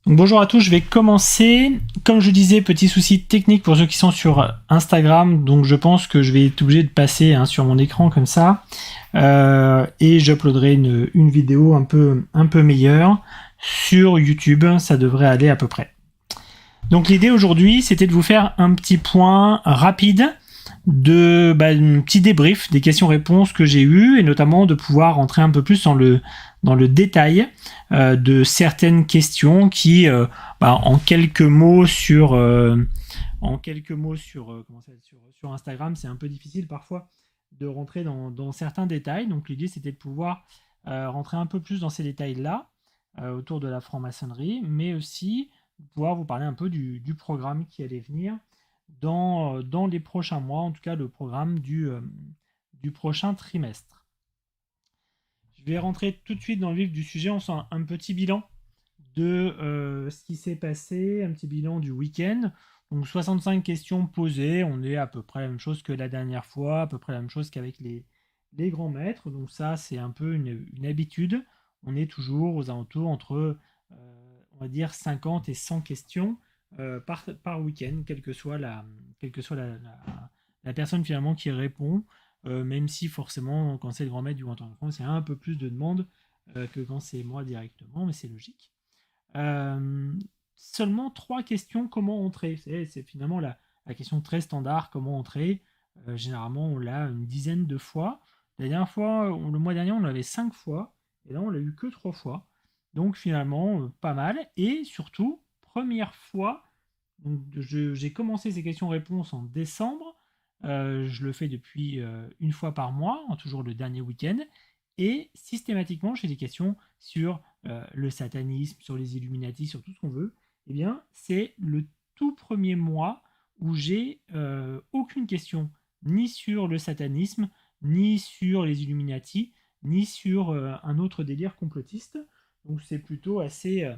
Donc bonjour à tous, je vais commencer. Comme je disais, petit souci technique pour ceux qui sont sur Instagram, donc je pense que je vais être obligé de passer sur mon écran comme ça. Et j'uploaderai une vidéo un peu meilleure sur YouTube, ça devrait aller à peu près. Donc l'idée aujourd'hui, c'était de vous faire un petit point rapide un petit débrief des questions-réponses que j'ai eues et notamment de pouvoir rentrer un peu plus dans le détail de certaines questions qui, en quelques mots sur sur Instagram, c'est un peu difficile parfois de rentrer dans certains détails. Donc l'idée c'était de pouvoir rentrer un peu plus dans ces détails-là autour de la franc-maçonnerie, mais aussi pouvoir vous parler un peu du programme qui allait venir dans les prochains mois, en tout cas le programme du prochain trimestre. Je vais rentrer tout de suite dans le vif du sujet. On fait un petit bilan de ce qui s'est passé, un petit bilan du week-end. Donc 65 questions posées, on est à peu près la même chose que la dernière fois, à peu près la même chose qu'avec les grands maîtres. Donc ça, c'est un peu une habitude. On est toujours aux alentours entre, on va dire, 50 et 100 questions par week-end, quelle que soit la personne finalement qui répond, même si forcément, quand c'est le grand maître du Grand Enfant, c'est un peu plus de demandes que quand c'est moi directement, mais c'est logique. Euh, Seulement trois questions comment entrer. C'est finalement la question très standard, comment entrer. Généralement, on l'a une dizaine de fois. La dernière fois, le mois dernier, on l'avait 5 fois. Et là, on l'a eu que 3 fois. Donc finalement, pas mal. Et surtout, première fois, j'ai commencé ces questions-réponses en décembre. Je le fais depuis une fois par mois, toujours le dernier week-end. Et systématiquement, j'ai des questions sur le satanisme, sur les Illuminati, sur tout ce qu'on veut. Eh bien, c'est le tout premier mois où j'ai aucune question, ni sur le satanisme, ni sur les Illuminati, ni sur un autre délire complotiste. Donc c'est plutôt assez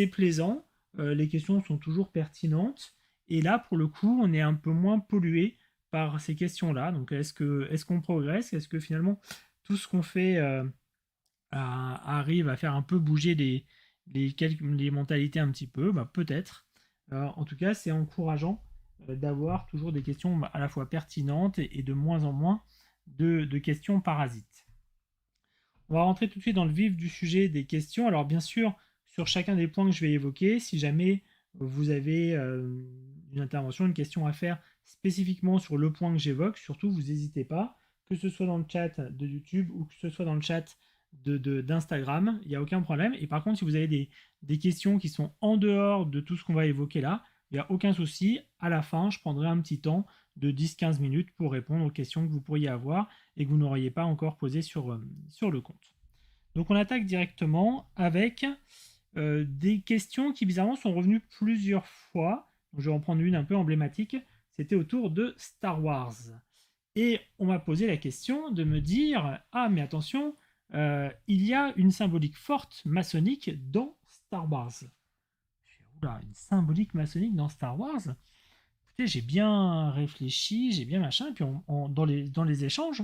plaisant. Les questions sont toujours pertinentes. Et là, pour le coup, on est un peu moins pollué par ces questions-là. Donc, est-ce qu'on progresse? Est-ce que finalement, tout ce qu'on fait arrive à faire un peu bouger les mentalités un petit peu? Peut-être. En tout cas, c'est encourageant d'avoir toujours des questions à la fois pertinentes et de moins en moins de questions parasites. On va rentrer tout de suite dans le vif du sujet des questions. Alors bien sûr, sur chacun des points que je vais évoquer, si jamais vous avez une intervention, une question à faire spécifiquement sur le point que j'évoque, surtout vous n'hésitez pas, que ce soit dans le chat de YouTube ou que ce soit dans le chat d'Instagram, il n'y a aucun problème. Et par contre, si vous avez des questions qui sont en dehors de tout ce qu'on va évoquer là, il n'y a aucun souci. À la fin, je prendrai un petit temps de 10-15 minutes pour répondre aux questions que vous pourriez avoir et que vous n'auriez pas encore posées sur le compte. Donc on attaque directement avec des questions qui bizarrement sont revenues plusieurs fois. Donc, je vais en prendre une un peu emblématique. C'était autour de Star Wars. Et on m'a posé la question de me dire ah mais attention, il y a une symbolique forte maçonnique dans Star Wars. Oula, une symbolique maçonnique dans Star Wars. Écoutez, j'ai bien réfléchi, j'ai bien machin, et puis dans les échanges,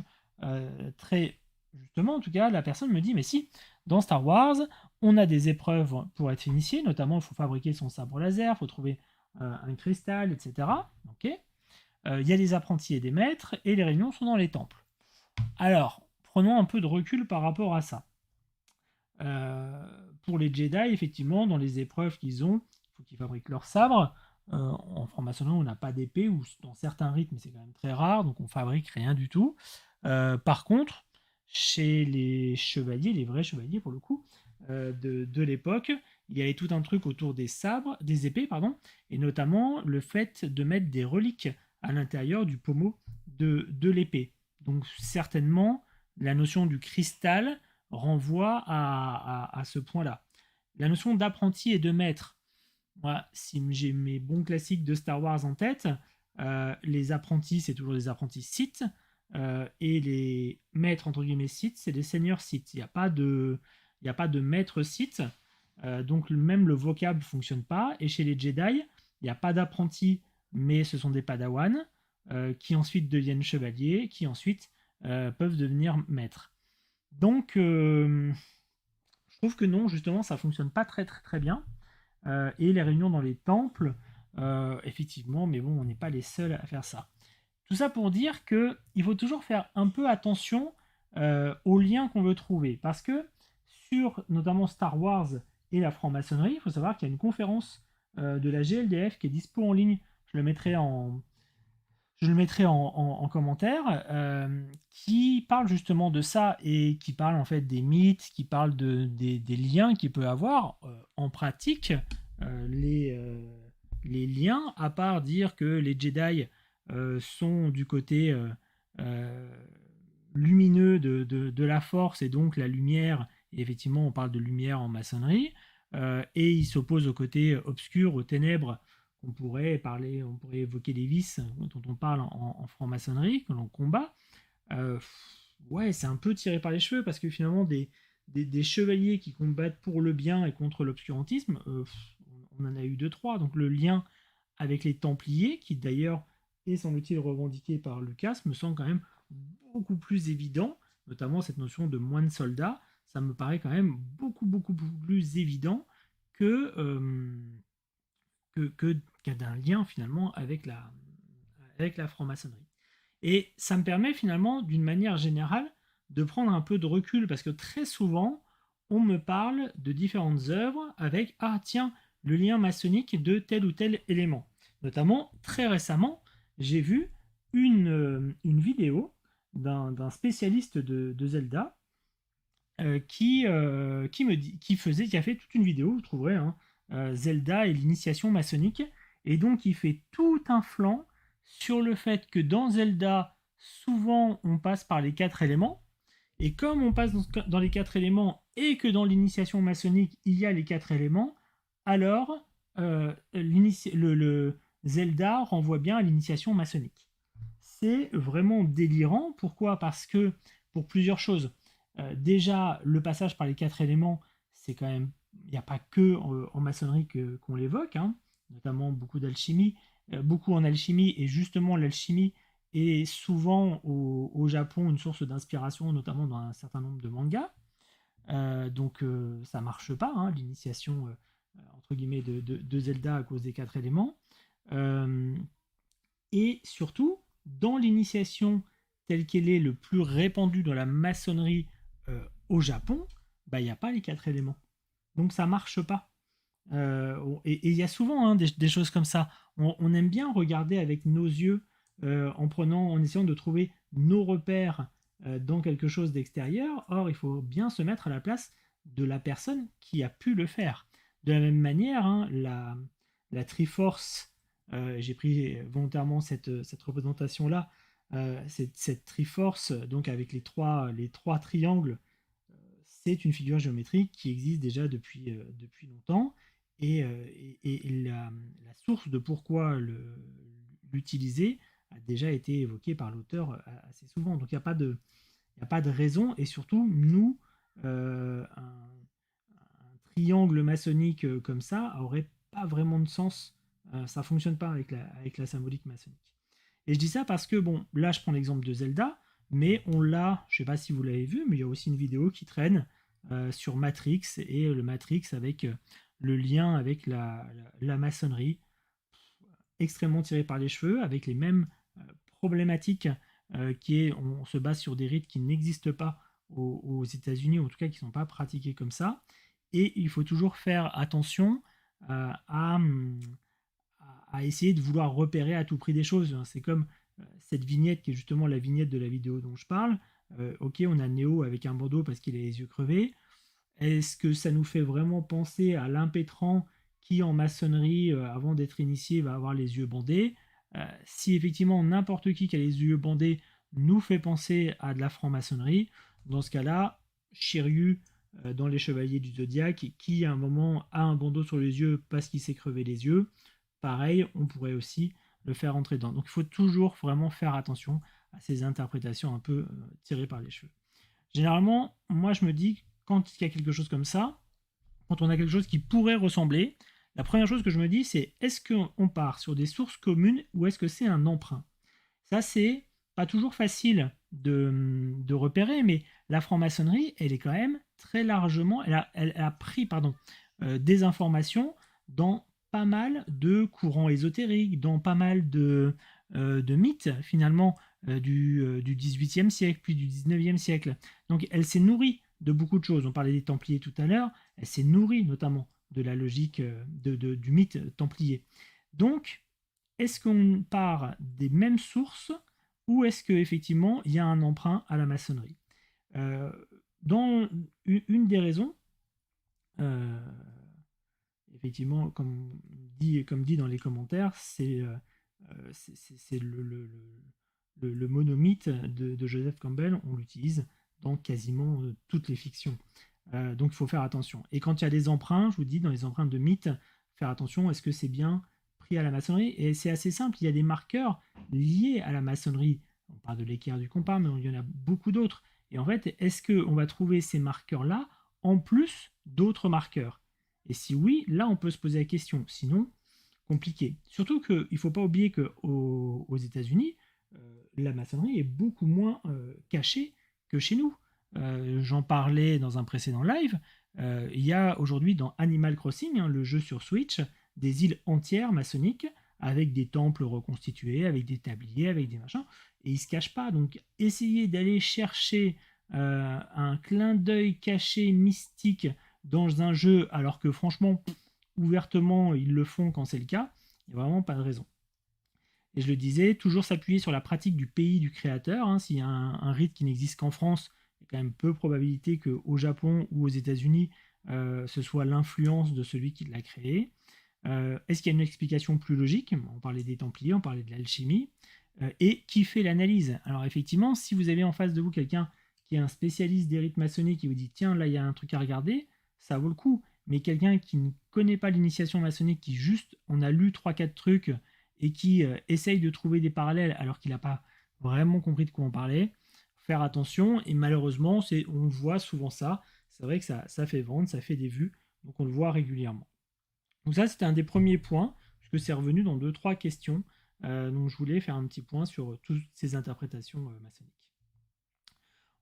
très justement, en tout cas, la personne me dit, mais si, dans Star Wars, on a des épreuves pour être initié, notamment il faut fabriquer son sabre laser, il faut trouver un cristal, etc. Ok. Il y a des apprentis et des maîtres, et les réunions sont dans les temples. Alors, prenons un peu de recul par rapport à ça. Pour les Jedi, effectivement, dans les épreuves qu'ils ont, il faut qu'ils fabriquent leur sabre. En franc-maçonnerie, on n'a pas d'épée, ou dans certains rythmes, c'est quand même très rare, donc on fabrique rien du tout. Par contre, chez les chevaliers, les vrais chevaliers pour le coup, de l'époque, il y avait tout un truc autour des sabres, des épées, pardon, et notamment le fait de mettre des reliques à l'intérieur du pommeau de l'épée. Donc certainement, la notion du cristal renvoie à ce point-là. La notion d'apprenti et de maître, moi, si j'ai mes bons classiques de Star Wars en tête, les apprentis, c'est toujours des apprentis Sith, et les maîtres, entre guillemets, Sith, c'est des seigneurs Sith. Il n'y a pas de maître Sith, donc même le vocable ne fonctionne pas. Et chez les Jedi, il n'y a pas d'apprentis, mais ce sont des padawans, qui ensuite deviennent chevaliers, qui ensuite peuvent devenir maîtres. Donc, je trouve que non, justement, ça fonctionne pas très très très bien. et les réunions dans les temples, effectivement, mais bon, on n'est pas les seuls à faire ça. Tout ça pour dire qu'il faut toujours faire un peu attention aux liens qu'on veut trouver, parce que sur notamment Star Wars et la franc-maçonnerie, il faut savoir qu'il y a une conférence de la GLDF qui est dispo en ligne, je le mettrai en commentaire, qui parle justement de ça et qui parle en fait des mythes, qui parle des liens qu'il peut avoir en pratique. Les liens, à part dire que les Jedi sont du côté euh, lumineux de la force et donc la lumière, et effectivement on parle de lumière en maçonnerie, et ils s'opposent au côté obscur, aux ténèbres, on pourrait évoquer les vices dont on parle en franc-maçonnerie, que l'on combat. Euh, ouais, c'est un peu tiré par les cheveux parce que finalement, des chevaliers qui combattent pour le bien et contre l'obscurantisme, on en a eu deux, trois. Donc le lien avec les Templiers, qui d'ailleurs est semble-t-il revendiqué par Lucas, me semble quand même beaucoup plus évident, notamment cette notion de moine soldat, ça me paraît quand même beaucoup plus évident que, d'un lien finalement avec la franc-maçonnerie. Et ça me permet finalement, d'une manière générale, de prendre un peu de recul, parce que très souvent, on me parle de différentes œuvres avec « Ah tiens, le lien maçonnique de tel ou tel élément ». Notamment, très récemment, j'ai vu une vidéo d'un spécialiste de Zelda qui a fait toute une vidéo, vous trouverez, hein, Zelda et l'initiation maçonnique, et donc il fait tout un flanc sur le fait que dans Zelda, souvent on passe par les 4 éléments, et comme on passe dans les 4 éléments et que dans l'initiation maçonnique il y a les 4 éléments, alors le Zelda renvoie bien à l'initiation maçonnique. C'est vraiment délirant. Pourquoi? Parce que pour plusieurs choses. Déjà, le passage par les 4 éléments, c'est quand même, il n'y a pas que en maçonnerie qu'on l'évoque, hein, notamment beaucoup d'alchimie, beaucoup en alchimie, et justement l'alchimie est souvent au Japon une source d'inspiration, notamment dans un certain nombre de mangas. Donc ça marche pas, hein, l'initiation entre guillemets de Zelda à cause des 4 éléments. Et surtout, dans l'initiation telle qu'elle est le plus répandue dans la maçonnerie au Japon, bah, il n'y a pas les 4 éléments. Donc ça marche pas. Et il y a souvent, hein, des choses comme ça. On aime bien regarder avec nos yeux en essayant de trouver nos repères dans quelque chose d'extérieur. Or, il faut bien se mettre à la place de la personne qui a pu le faire. De la même manière, hein, la Triforce, j'ai pris volontairement cette représentation-là, cette Triforce, donc avec les trois triangles, c'est une figure géométrique qui existe déjà depuis longtemps. Et la source de pourquoi l'utiliser a déjà été évoquée par l'auteur assez souvent. Donc il n'y a pas de raison. Et surtout, nous, un triangle maçonnique comme ça aurait pas vraiment de sens. Ça fonctionne pas avec la symbolique maçonnique. Et je dis ça parce que, bon, là je prends l'exemple de Zelda, mais on l'a, je sais pas si vous l'avez vu, mais il y a aussi une vidéo qui traîne sur Matrix, et le Matrix avec le lien avec la maçonnerie, extrêmement tiré par les cheveux, avec les mêmes problématiques on se base sur des rites qui n'existent pas aux États-Unis, ou en tout cas qui ne sont pas pratiqués comme ça. Et il faut toujours faire attention à essayer de vouloir repérer à tout prix des choses. C'est comme cette vignette qui est justement la vignette de la vidéo dont je parle. Ok, on a Néo avec un bandeau parce qu'il a les yeux crevés. Est-ce que ça nous fait vraiment penser à l'impétrant qui, en maçonnerie, avant d'être initié, va avoir les yeux bandés? Si effectivement n'importe qui a les yeux bandés nous fait penser à de la franc-maçonnerie, dans ce cas-là, Shiryu dans les Chevaliers du Zodiaque, qui à un moment a un bandeau sur les yeux parce qu'il s'est crevé les yeux, pareil, on pourrait aussi le faire entrer dedans. Donc il faut toujours vraiment faire attention à ces interprétations un peu tirées par les cheveux. Généralement, moi je me dis, quand il y a quelque chose comme ça, quand on a quelque chose qui pourrait ressembler, la première chose que je me dis, c'est est-ce qu'on part sur des sources communes ou est-ce que c'est un emprunt? Ça, c'est pas toujours facile de repérer, mais la franc-maçonnerie, elle est quand même très largement, elle a pris des informations dans pas mal de courants ésotériques, dans pas mal de mythes, finalement, du XVIIIe siècle, puis du XIXe siècle. Donc elle s'est nourrie de beaucoup de choses. On parlait des Templiers tout à l'heure, elle s'est nourrie notamment de la logique du mythe templier. Donc, est-ce qu'on part des mêmes sources ou est-ce qu'effectivement il y a un emprunt à la maçonnerie? Euh, Dans une des raisons, euh, effectivement, comme dit dans les commentaires, c'est le monomythe de Joseph Campbell, on l'utilise dans quasiment toutes les fictions. Donc il faut faire attention. Et quand il y a des emprunts, je vous dis, dans les empreintes de mythes, faire attention, est-ce que c'est bien pris à la maçonnerie? Et c'est assez simple, il y a des marqueurs liés à la maçonnerie. On parle de l'équerre du compas, mais il y en a beaucoup d'autres. Et en fait, est-ce qu'on va trouver ces marqueurs-là en plus d'autres marqueurs? Et si oui, là, on peut se poser la question. Sinon, compliqué. Surtout qu'il ne faut pas oublier qu'aux États-Unis, la maçonnerie est beaucoup moins cachée que chez nous. J'en parlais dans un précédent live. Il y a aujourd'hui dans Animal Crossing, le jeu sur Switch, des îles entières maçonniques avec des temples reconstitués, avec des tabliers, avec des machins, et ils ne se cachent pas. Donc, essayer d'aller chercher un clin d'œil caché mystique dans un jeu, alors que franchement, ouvertement, ils le font quand c'est le cas, il n'y a vraiment pas de raison. Et je le disais, toujours s'appuyer sur la pratique du pays du créateur. Hein. S'il y a un rite qui n'existe qu'en France, il y a quand même peu de probabilité qu'au Japon ou aux États-Unis, ce soit l'influence de celui qui l'a créé. Est-ce qu'il y a une explication plus logique? On parlait des Templiers, on parlait de l'alchimie. Et qui fait l'analyse? Alors effectivement, si vous avez en face de vous quelqu'un qui est un spécialiste des rites maçonniques qui vous dit tiens, là il y a un truc à regarder, ça vaut le coup. Mais quelqu'un qui ne connaît pas l'initiation maçonnique, qui juste on a lu 3-4 trucs et qui essaye de trouver des parallèles alors qu'il n'a pas vraiment compris de quoi on parlait, faire attention. Et malheureusement, on voit souvent ça. C'est vrai que ça fait vendre, ça fait des vues, donc on le voit régulièrement. Donc ça, c'était un des premiers points, puisque c'est revenu dans 2-3 questions. Donc je voulais faire un petit point sur toutes ces interprétations maçonniques.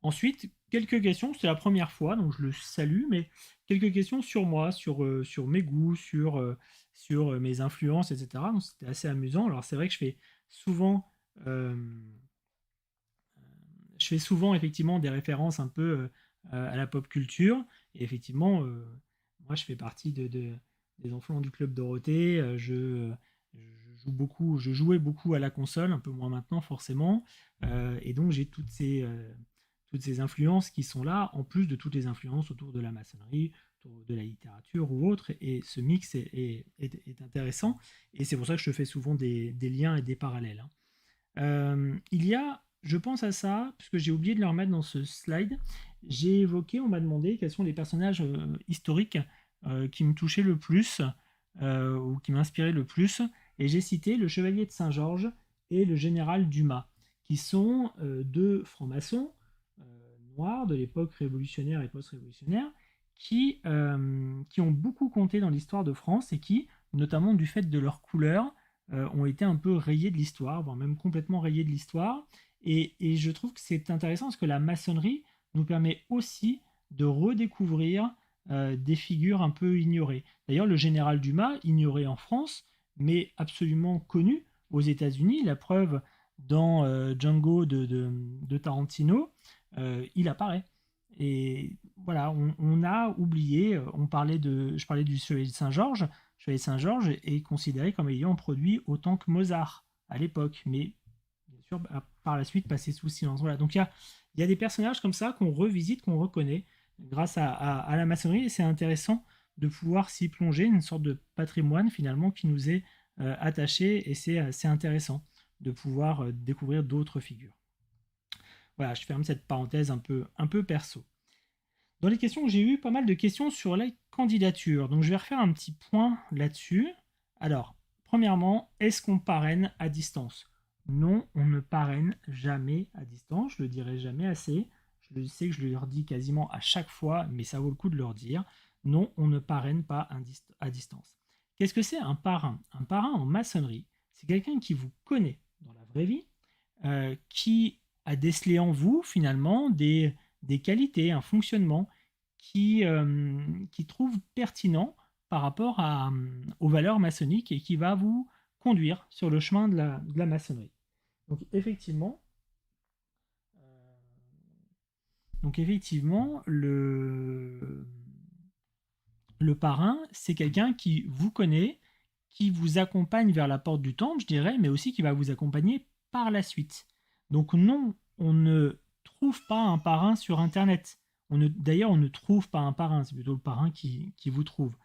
Ensuite, quelques questions, c'est la première fois, donc je le salue, mais quelques questions sur moi, sur mes goûts, sur mes influences, etc. Donc c'était assez amusant. Alors c'est vrai que euh, je fais souvent effectivement des références un peu à la pop culture, et effectivement, moi je fais partie des enfants du Club Dorothée, je jouais beaucoup à la console, un peu moins maintenant forcément, et donc j'ai toutes ces influences qui sont là, en plus de toutes les influences autour de la maçonnerie, autour de la littérature ou autre, et ce mix est intéressant, et c'est pour ça que je fais souvent des liens et des parallèles. Hein. Il y a, je pense à ça, puisque j'ai oublié de le remettre dans ce slide, j'ai évoqué, on m'a demandé quels sont les personnages historiques qui me touchaient le plus, ou qui m'inspiraient le plus, et j'ai cité le chevalier de Saint-Georges et le général Dumas, qui sont deux francs-maçons noirs de l'époque révolutionnaire et post-révolutionnaire, qui ont beaucoup compté dans l'histoire de France et qui, notamment du fait de leur couleur, ont été un peu rayés de l'histoire, voire même complètement rayés de l'histoire. Et je trouve que c'est intéressant parce que la maçonnerie nous permet aussi de redécouvrir des figures un peu ignorées. D'ailleurs, le général Dumas, ignoré en France, mais absolument connu aux États-Unis, la preuve dans Django de Tarantino, il apparaît. Et voilà, on a oublié, je parlais du Chevalier de Saint-Georges. Chevalier de Saint-Georges est considéré comme ayant produit autant que Mozart à l'époque, mais bien sûr a par la suite passé sous silence. Voilà, donc il y a des personnages comme ça qu'on revisite, qu'on reconnaît grâce à la maçonnerie, et c'est intéressant de pouvoir s'y plonger, une sorte de patrimoine finalement qui nous est attaché, et c'est intéressant de pouvoir découvrir d'autres figures. Voilà, je ferme cette parenthèse un peu perso. Dans les questions, j'ai eu pas mal de questions sur la candidature, donc je vais refaire un petit point là-dessus. Alors, premièrement, est-ce qu'on parraine à distance? Non, on ne parraine jamais à distance, je le dirai jamais assez. Je le sais que je le leur dis quasiment à chaque fois, mais ça vaut le coup de leur dire. Non, on ne parraine pas à distance. Qu'est-ce que c'est un parrain? Un parrain en maçonnerie, c'est quelqu'un qui vous connaît dans la vraie vie, qui a décelé en vous finalement des qualités, un fonctionnement qui trouve pertinent par rapport aux valeurs maçonniques et qui va vous conduire sur le chemin de la maçonnerie. Donc effectivement, le parrain, c'est quelqu'un qui vous connaît, qui vous accompagne vers la porte du temple, je dirais, mais aussi qui va vous accompagner par la suite. Donc non, on ne trouve pas un parrain sur Internet. D'ailleurs, on ne trouve pas un parrain, c'est plutôt le parrain qui vous trouve.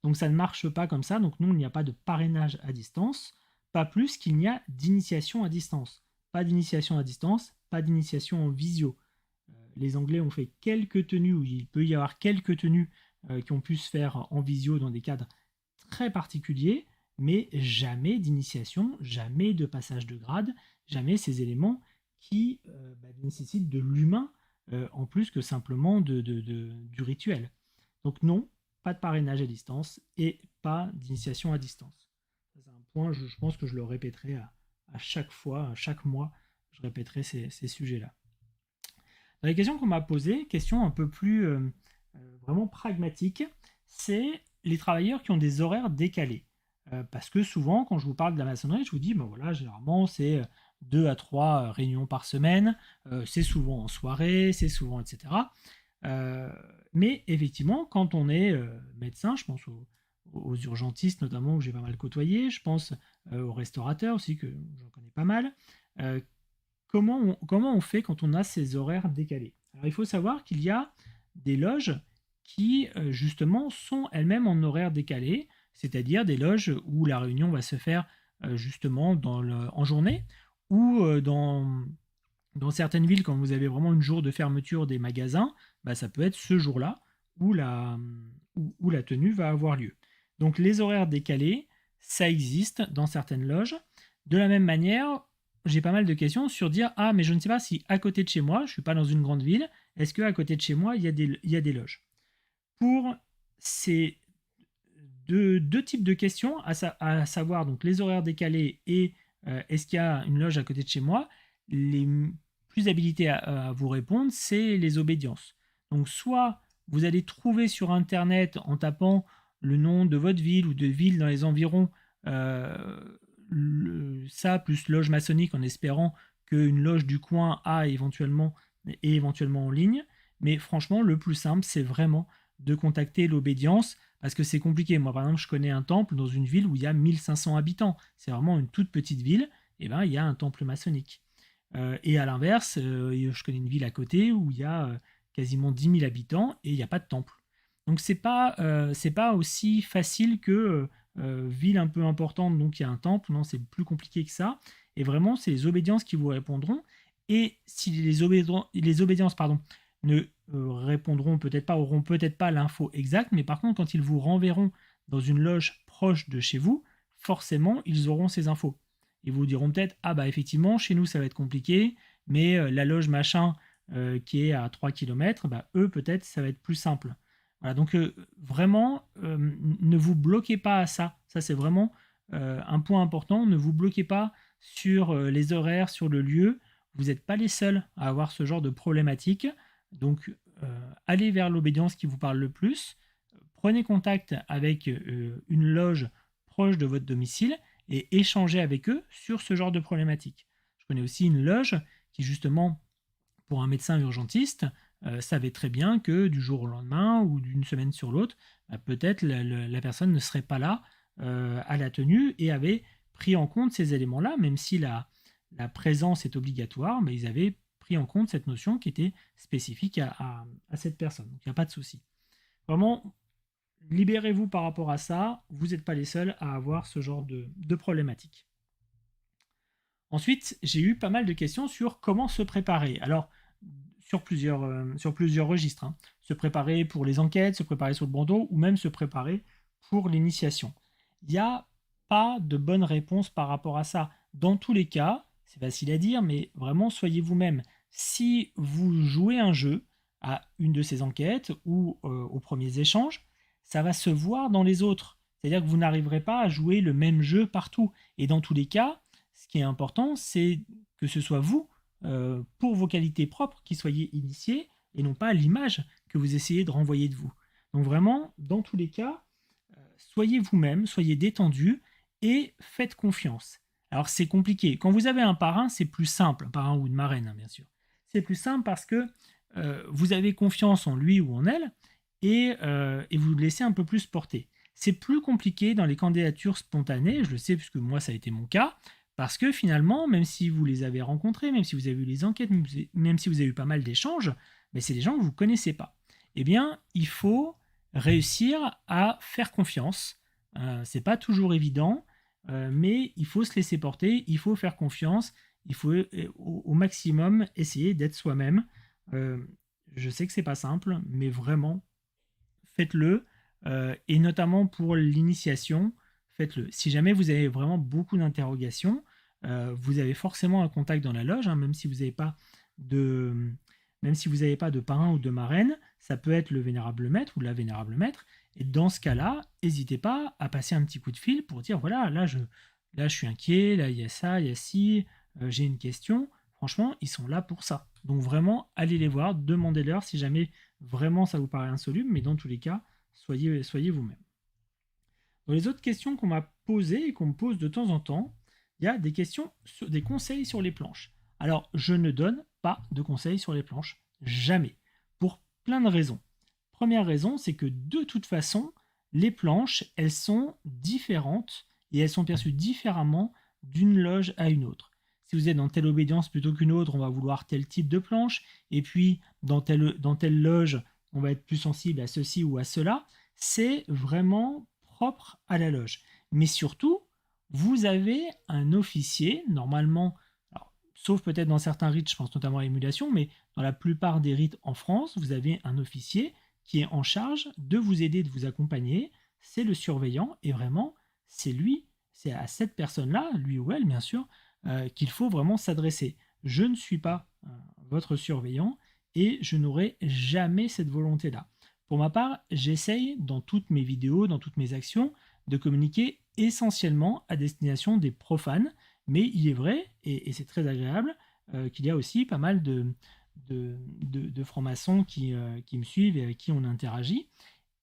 Donc ça ne marche pas comme ça, donc non, il n'y a pas de parrainage à distance, pas plus qu'il n'y a d'initiation à distance. Pas d'initiation à distance, pas d'initiation en visio. Les Anglais ont fait quelques tenues, où il peut y avoir quelques tenues qui ont pu se faire en visio dans des cadres très particuliers, mais jamais d'initiation, jamais de passage de grade, jamais ces éléments qui nécessitent de l'humain en plus que simplement du rituel. Donc non, pas de parrainage à distance et pas d'initiation à distance. C'est un point, je pense que je le répéterai à chaque fois, à chaque mois, je répéterai ces sujets-là. Dans les questions qu'on m'a posées, question un peu plus vraiment pragmatique, c'est les travailleurs qui ont des horaires décalés. Parce que souvent, quand je vous parle de la maçonnerie, je vous dis, ben voilà, généralement, c'est 2 à 3 réunions par semaine, c'est souvent en soirée, c'est souvent, etc. Mais effectivement, quand on est médecin, je pense aux urgentistes notamment, où j'ai pas mal côtoyé, je pense aux restaurateurs aussi, que j'en connais pas mal. Comment on fait quand on a ces horaires décalés? Alors, il faut savoir qu'il y a des loges qui, justement, sont elles-mêmes en horaire décalé, c'est-à-dire des loges où la réunion va se faire justement en journée, ou dans certaines villes, quand vous avez vraiment une jour de fermeture des magasins, bah, ça peut être ce jour-là où la tenue va avoir lieu. Donc les horaires décalés, ça existe dans certaines loges. De la même manière, j'ai pas mal de questions sur dire « Ah, mais je ne sais pas si à côté de chez moi, je ne suis pas dans une grande ville, est-ce qu'à côté de chez moi, il y a des loges ?» Pour ces deux types de questions, à savoir donc les horaires décalés et est-ce qu'il y a une loge à côté de chez moi, les plus habilités à vous répondre, c'est les obédiences. Donc soit vous allez trouver sur Internet en tapant le nom de votre ville ou de ville dans les environs, ça plus loge maçonnique en espérant qu'une loge du coin est éventuellement en ligne. Mais franchement, le plus simple, c'est vraiment de contacter l'obédience parce que c'est compliqué. Moi, par exemple, je connais un temple dans une ville où il y a 1500 habitants. C'est vraiment une toute petite ville. Et ben, il y a un temple maçonnique. Et à l'inverse, je connais une ville à côté où il y a quasiment 10 000 habitants et il n'y a pas de temple. Donc c'est pas aussi facile que ville un peu importante, donc il y a un temple. Non, c'est plus compliqué que ça. Et vraiment, c'est les obédiences qui vous répondront. Et si les obédiences ne répondront peut-être pas, auront peut-être pas l'info exacte, mais par contre, quand ils vous renverront dans une loge proche de chez vous, forcément, ils auront ces infos. Ils vous diront peut-être, ah bah effectivement, chez nous, ça va être compliqué, mais la loge machin qui est à 3 km, bah, eux, peut-être, ça va être plus simple. Voilà, donc vraiment, ne vous bloquez pas à ça. Ça, c'est vraiment un point important. Ne vous bloquez pas sur les horaires, sur le lieu. Vous n'êtes pas les seuls à avoir ce genre de problématique. Donc, allez vers l'obédience qui vous parle le plus. Prenez contact avec une loge proche de votre domicile et échangez avec eux sur ce genre de problématique. Je connais aussi une loge qui, justement, pour un médecin urgentiste, savait très bien que du jour au lendemain ou d'une semaine sur l'autre, peut-être la personne ne serait pas là à la tenue et avait pris en compte ces éléments-là, même si la présence est obligatoire, mais ils avaient pris en compte cette notion qui était spécifique à cette personne. Donc il n'y a pas de souci. Vraiment, libérez-vous par rapport à ça, vous n'êtes pas les seuls à avoir ce genre de problématique. Ensuite, j'ai eu pas mal de questions sur comment se préparer. Alors, sur plusieurs registres. Hein. Se préparer pour les enquêtes, se préparer sur le bandeau, ou même se préparer pour l'initiation. Il n'y a pas de bonne réponse par rapport à ça. Dans tous les cas, c'est facile à dire, mais vraiment, soyez vous-même. Si vous jouez un jeu à une de ces enquêtes ou aux premiers échanges, ça va se voir dans les autres. C'est-à-dire que vous n'arriverez pas à jouer le même jeu partout. Et dans tous les cas, ce qui est important, c'est que ce soit vous, pour vos qualités propres, qui soyez initiés, et non pas l'image que vous essayez de renvoyer de vous. Donc vraiment, dans tous les cas, soyez vous-même, soyez détendu et faites confiance. Alors c'est compliqué. Quand vous avez un parrain, c'est plus simple, un parrain ou une marraine, hein, bien sûr. C'est plus simple parce que vous avez confiance en lui ou en elle et vous le laissez un peu plus porter. C'est plus compliqué dans les candidatures spontanées, je le sais puisque moi ça a été mon cas, parce que finalement, même si vous les avez rencontrés, même si vous avez eu les enquêtes, même si vous avez eu pas mal d'échanges, mais c'est des gens que vous ne connaissez pas. Eh bien, il faut réussir à faire confiance. C'est pas toujours évident, mais il faut se laisser porter, il faut faire confiance, il faut au maximum essayer d'être soi-même. Euh, je sais que c'est pas simple, mais vraiment, faites-le. Et notamment pour l'initiation, faites-le. Si jamais vous avez vraiment beaucoup d'interrogations, vous avez forcément un contact dans la loge, hein, même si vous n'avez pas de parrain ou de marraine, ça peut être le vénérable maître ou la vénérable maître. Et dans ce cas-là, n'hésitez pas à passer un petit coup de fil pour dire voilà, là je suis inquiet, là il y a ça, il y a ci, j'ai une question. Franchement, ils sont là pour ça. Donc vraiment, allez les voir, demandez-leur si jamais vraiment ça vous paraît insoluble, mais dans tous les cas, soyez vous-même. Dans les autres questions qu'on m'a posées et qu'on me pose de temps en temps, il y a des questions, des conseils sur les planches. Alors, je ne donne pas de conseils sur les planches, jamais, pour plein de raisons. Première raison, c'est que de toute façon, les planches, elles sont différentes et elles sont perçues différemment d'une loge à une autre. Si vous êtes dans telle obédience plutôt qu'une autre, on va vouloir tel type de planche, et puis dans telle loge, on va être plus sensible à ceci ou à cela. C'est vraiment propre à la loge. Mais surtout, vous avez un officier, normalement, alors, sauf peut-être dans certains rites, je pense notamment à l'émulation, mais dans la plupart des rites en France, vous avez un officier qui est en charge de vous aider, de vous accompagner. C'est le surveillant, et vraiment, c'est lui, c'est à cette personne-là, lui ou elle, bien sûr, qu'il faut vraiment s'adresser. Je ne suis pas votre surveillant et je n'aurai jamais cette volonté-là. Pour ma part, j'essaye dans toutes mes vidéos, dans toutes mes actions, de communiquer essentiellement à destination des profanes, mais il est vrai, et c'est très agréable, qu'il y a aussi pas mal de francs-maçons qui me suivent et avec qui on interagit,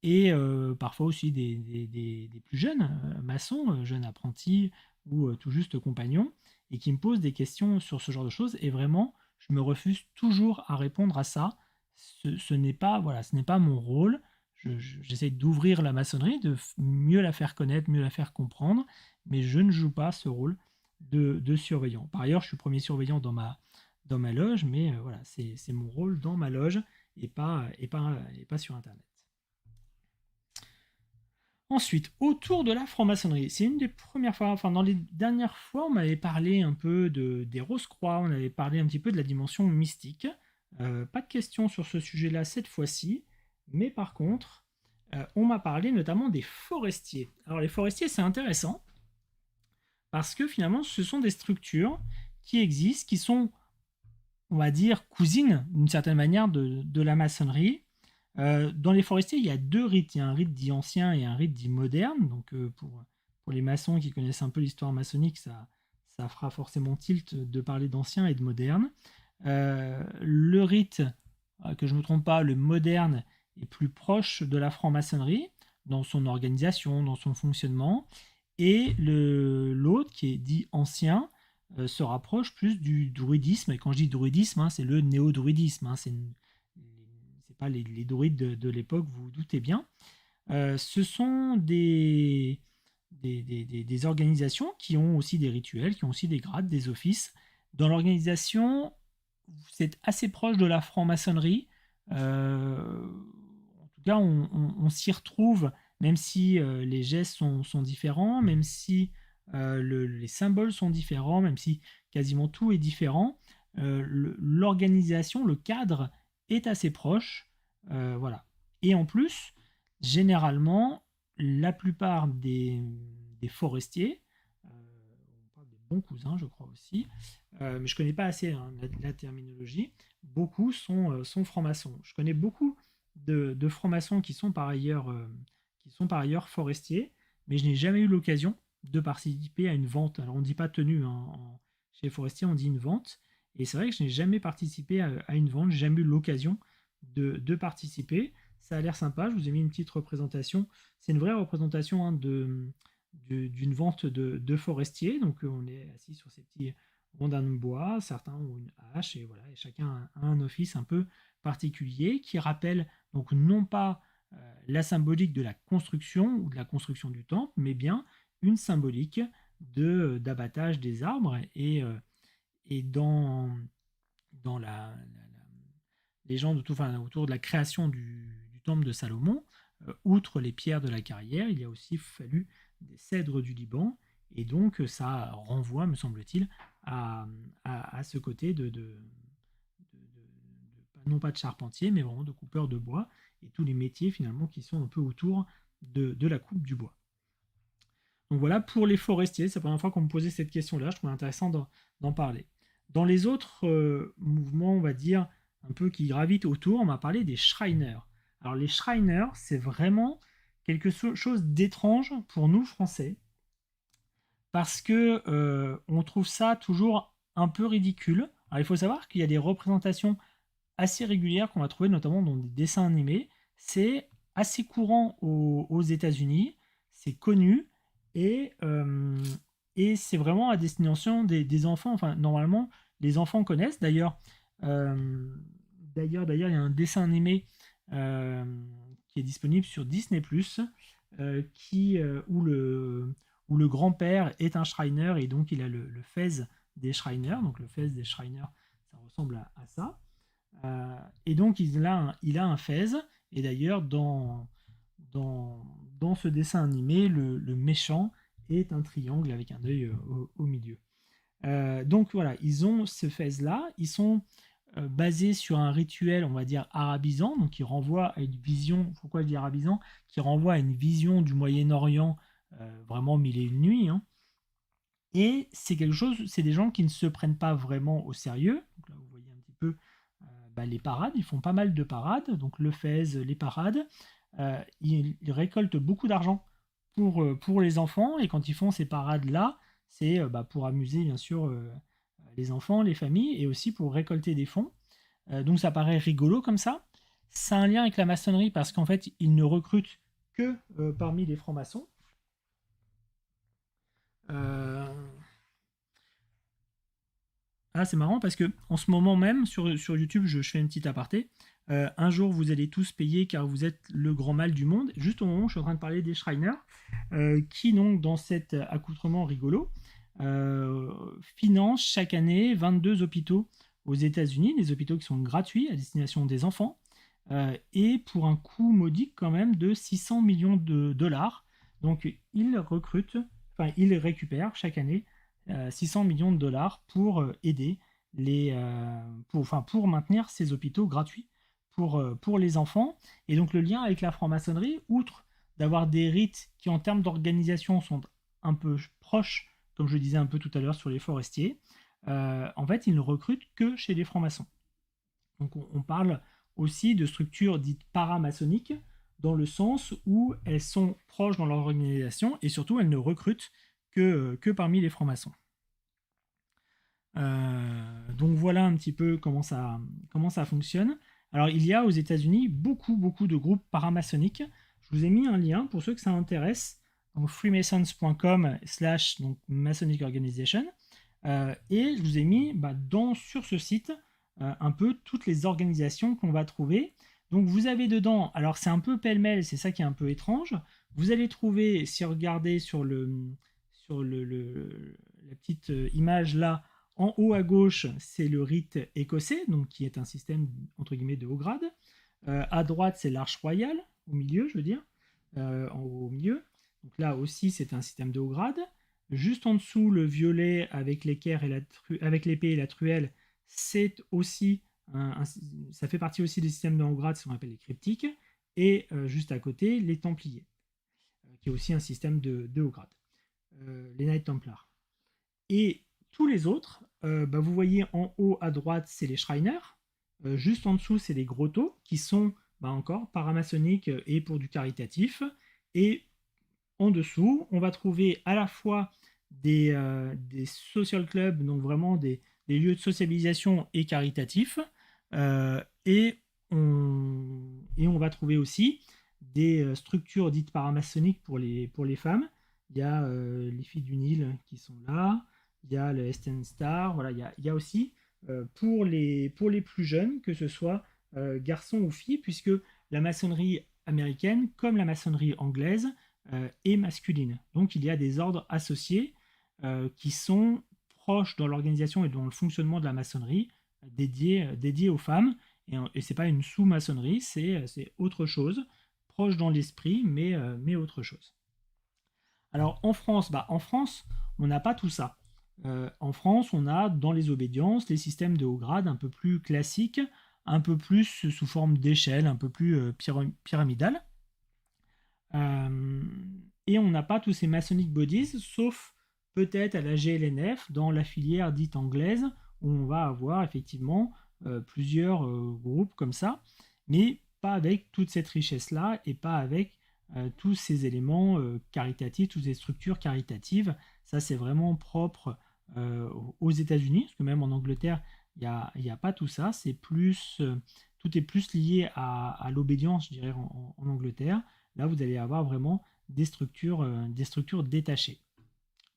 et parfois aussi des plus jeunes maçons, jeunes apprentis ou tout juste compagnons, et qui me posent des questions sur ce genre de choses, et vraiment, je me refuse toujours à répondre à ça. Ce n'est pas, voilà, ce n'est pas mon rôle. J'essaie d'ouvrir la maçonnerie, de mieux la faire connaître, mieux la faire comprendre, mais je ne joue pas ce rôle de surveillant. Par ailleurs, je suis premier surveillant dans ma loge, mais voilà, c'est mon rôle dans ma loge et pas sur Internet. Ensuite, autour de la franc-maçonnerie, c'est une des premières fois, enfin dans les dernières fois, on m'avait parlé un peu des Rose-Croix, on avait parlé un petit peu de la dimension mystique. Pas de questions sur ce sujet-là cette fois-ci, mais par contre, on m'a parlé notamment des forestiers. Alors les forestiers, c'est intéressant, parce que finalement, ce sont des structures qui existent, qui sont, on va dire, cousines d'une certaine manière de la maçonnerie. Dans les forestiers, il y a deux rites. Il y a un rite dit ancien et un rite dit moderne. Donc pour les maçons qui connaissent un peu l'histoire maçonnique, ça fera forcément tilt de parler d'ancien et de moderne. Le rite, que je ne me trompe pas, le moderne est plus proche de la franc-maçonnerie dans son organisation, dans son fonctionnement. Et l'autre, qui est dit ancien, se rapproche plus du druidisme. Et quand je dis druidisme, hein, c'est le néo-druidisme. Hein, c'est pas les druides de l'époque, vous vous doutez bien. Ce sont des organisations qui ont aussi des rituels, qui ont aussi des grades, des offices. Dans l'organisation, c'est assez proche de la franc-maçonnerie. En tout cas, on s'y retrouve, même si les gestes sont différents, même si les symboles sont différents, même si quasiment tout est différent. L'organisation, le cadre est assez proche. Voilà. Et en plus, généralement, la plupart des forestiers, on parle de bons cousins, je crois aussi, mais je connais pas assez hein, la terminologie, beaucoup sont francs-maçons. Je connais beaucoup de francs-maçons qui sont par ailleurs forestiers, mais je n'ai jamais eu l'occasion de participer à une vente. Alors on ne dit pas tenue, hein, chez les forestiers on dit une vente, et c'est vrai que je n'ai jamais participé à une vente, j'ai jamais eu l'occasion de participer. ça a l'air sympa. Je vous ai mis une petite représentation. C'est une vraie représentation hein, d'une vente de forestier. Donc on est assis sur ces petits rondins de bois. Certains ont une hache et voilà, et chacun a un office un peu particulier qui rappelle donc non pas la symbolique de la construction ou de la construction du temple, mais bien une symbolique d'abattage des arbres et dans la légende autour de la création du temple de Salomon, outre les pierres de la carrière, il y a aussi fallu des cèdres du Liban, et donc ça renvoie, me semble-t-il, à ce côté non pas de charpentier, mais vraiment de coupeur de bois, et tous les métiers finalement qui sont un peu autour de la coupe du bois. Donc voilà, pour les forestiers, c'est la première fois qu'on me posait cette question-là, je trouvais intéressant d'en parler. Dans les autres mouvements, on va dire, un peu qui gravitent autour, on m'a parlé des Shriners. Alors les Shriners, c'est vraiment quelque chose d'étrange pour nous Français, parce que on trouve ça toujours un peu ridicule. Alors il faut savoir qu'il y a des représentations assez régulières qu'on va trouver notamment dans des dessins animés. C'est assez courant aux États-Unis, c'est connu et, euh, et c'est vraiment à destination des enfants. Enfin, normalement, les enfants connaissent. D'ailleurs, il y a un dessin animé euh, qui est disponible sur Disney+, où le grand-père est un Shriner et donc il a le fez des Shriners. Donc le fez des Shriners, ça ressemble à ça. Et donc il a un fez. Et d'ailleurs, dans ce dessin animé, le méchant est un triangle avec un œil au milieu. Donc voilà, ils ont ce fez-là. Ils sont basés sur un rituel, on va dire, arabisant, donc qui renvoie à une vision, pourquoi je dis arabisant, qui renvoie à une vision du Moyen-Orient, vraiment mille et une nuits. Hein. Et c'est quelque chose, c'est des gens qui ne se prennent pas vraiment au sérieux. Donc là, vous voyez un petit peu les parades, ils font pas mal de parades, donc le fez, les parades. Ils récoltent beaucoup d'argent pour les enfants, et quand ils font ces parades-là, c'est pour amuser bien sûr les enfants, les familles, et aussi pour récolter des fonds. Donc ça paraît rigolo comme ça. Ça a un lien avec la maçonnerie parce qu'en fait, ils ne recrutent que parmi les francs-maçons. Euh, Ah, c'est marrant parce que en ce moment même, sur YouTube, je fais une petite aparté. Un jour, vous allez tous payer car vous êtes le grand mal du monde. Juste au moment où je suis en train de parler des Shriners, qui, donc, dans cet accoutrement rigolo, financent chaque année 22 hôpitaux aux États-Unis, des hôpitaux qui sont gratuits à destination des enfants, et pour un coût modique quand même de 600 millions de dollars. Donc, ils récupèrent chaque année 600 millions de dollars pour aider pour maintenir ces hôpitaux gratuits pour les enfants. Et donc le lien avec la franc-maçonnerie, outre d'avoir des rites qui en termes d'organisation sont un peu proches, comme je le disais un peu tout à l'heure sur les forestiers, en fait ils ne recrutent que chez les francs-maçons. Donc on parle aussi de structures dites paramaçonniques, dans le sens où elles sont proches dans leur organisation et surtout elles ne recrutent que parmi les francs-maçons. Donc voilà un petit peu comment ça fonctionne. Alors il y a aux États-Unis beaucoup de groupes paramaçonniques. Je vous ai mis un lien pour ceux que ça intéresse, donc freemasons.com / Masonic Organization. Et je vous ai mis sur ce site un peu toutes les organisations qu'on va trouver. Donc vous avez dedans, alors c'est un peu pêle-mêle, c'est ça qui est un peu étrange. Vous allez trouver, si vous regardez sur la petite image là, en haut à gauche, c'est le rite écossais, donc qui est un système entre guillemets de haut grade. À droite, c'est l'arche royale, au milieu, je veux dire, en haut au milieu. Donc là aussi, c'est un système de haut grade. Juste en dessous, le violet avec l'équerre et avec l'épée et la truelle, c'est aussi ça fait partie aussi des systèmes de haut grade, ce qu'on appelle les cryptiques. Et juste à côté, les Templiers, qui est aussi un système de haut grade. Les Knights Templars. Et tous les autres, vous voyez en haut à droite, c'est les Shriners. Juste en dessous, c'est les Grottos, qui sont encore paramaçonniques et pour du caritatif. Et en dessous, on va trouver à la fois des social clubs, donc vraiment des lieux de socialisation et caritatifs. Et on va trouver aussi des structures dites paramaçonniques pour les femmes. Il y a les filles du Nil qui sont là, il y a le Eastern Star, voilà, il y a aussi pour les plus jeunes, que ce soit garçons ou filles, puisque la maçonnerie américaine, comme la maçonnerie anglaise, est masculine. Donc il y a des ordres associés qui sont proches dans l'organisation et dans le fonctionnement de la maçonnerie, dédiés aux femmes. Et c'est pas une sous-maçonnerie, c'est autre chose, proche dans l'esprit, mais autre chose. Alors en France, on n'a pas tout ça. En France, on a dans les obédiences les systèmes de haut grade un peu plus classiques, un peu plus sous forme d'échelle, un peu plus pyramidal. Et on n'a pas tous ces Masonic Bodies, sauf peut-être à la GLNF, dans la filière dite anglaise, où on va avoir effectivement plusieurs groupes comme ça, mais pas avec toute cette richesse-là et pas avec tous ces éléments caritatifs, toutes ces structures caritatives. Ça, c'est vraiment propre aux États-Unis, parce que même en Angleterre, il n'y a pas tout ça. C'est plus, tout est plus lié à l'obédience, je dirais, en Angleterre. Là, vous allez avoir vraiment des structures détachées.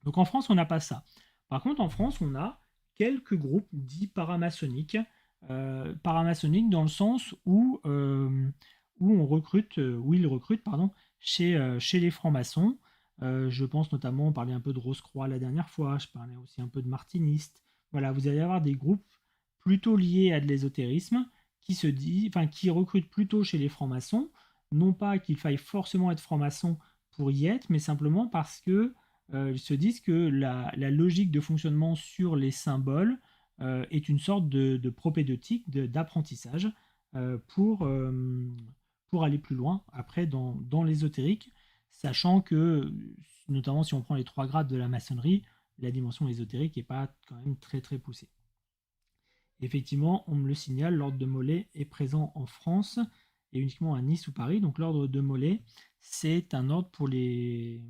Donc en France, on n'a pas ça. Par contre, en France, on a quelques groupes dits paramaçonniques. Paramaçonniques dans le sens où on recrute, où ils recrutent, pardon, chez les francs-maçons. Je pense notamment, on parlait un peu de Rose-Croix la dernière fois, je parlais aussi un peu de martinistes. Voilà, vous allez avoir des groupes plutôt liés à de l'ésotérisme qui recrutent plutôt chez les francs-maçons. Non pas qu'il faille forcément être franc-maçon pour y être, mais simplement parce que ils se disent que la logique de fonctionnement sur les symboles est une sorte de propédeutique, d'apprentissage pour aller plus loin après dans l'ésotérique, sachant que, notamment si on prend les 3 grades de la maçonnerie, la dimension ésotérique n'est pas quand même très très poussée. Effectivement, on me le signale, l'ordre de Molay est présent en France et uniquement à Nice ou Paris. Donc l'ordre de Molay, c'est un ordre pour les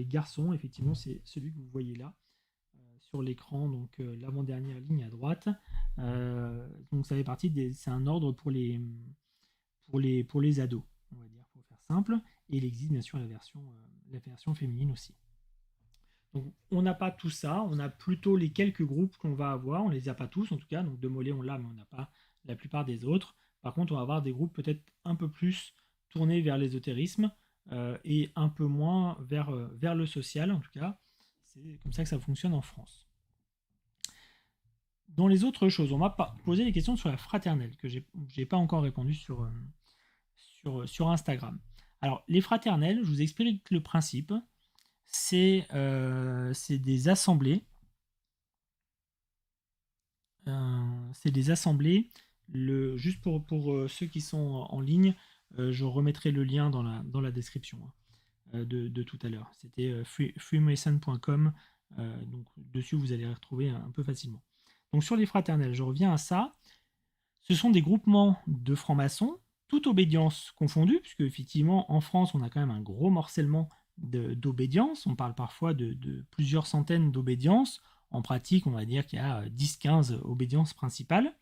garçons. Effectivement, c'est celui que vous voyez là sur l'écran, donc l'avant-dernière ligne à droite. Donc ça fait partie c'est un ordre pour les ados, on va dire, pour faire simple. Et il existe bien sûr la version féminine aussi. Donc on n'a pas tout ça, on a plutôt les quelques groupes qu'on va avoir, on les a pas tous en tout cas, donc de Molay on l'a, mais on n'a pas la plupart des autres. Par contre, on va avoir des groupes peut-être un peu plus tournés vers l'ésotérisme et un peu moins vers le social en tout cas. C'est comme ça que ça fonctionne en France. Dans les autres choses, on m'a posé des questions sur la fraternelle que j'ai pas encore répondu sur Instagram. Alors les fraternelles, je vous explique le principe. C'est des assemblées. Juste pour ceux qui sont en ligne, je remettrai le lien dans la description de tout à l'heure. C'était freemason.com. Donc dessus, vous allez les retrouver un peu facilement. Donc sur les fraternelles, je reviens à ça. Ce sont des groupements de francs-maçons, toute obédience confondue, puisque effectivement en France, on a quand même un gros morcellement d'obédience. On parle parfois de plusieurs centaines d'obédiences. En pratique, on va dire qu'il y a 10-15 obédiences principales.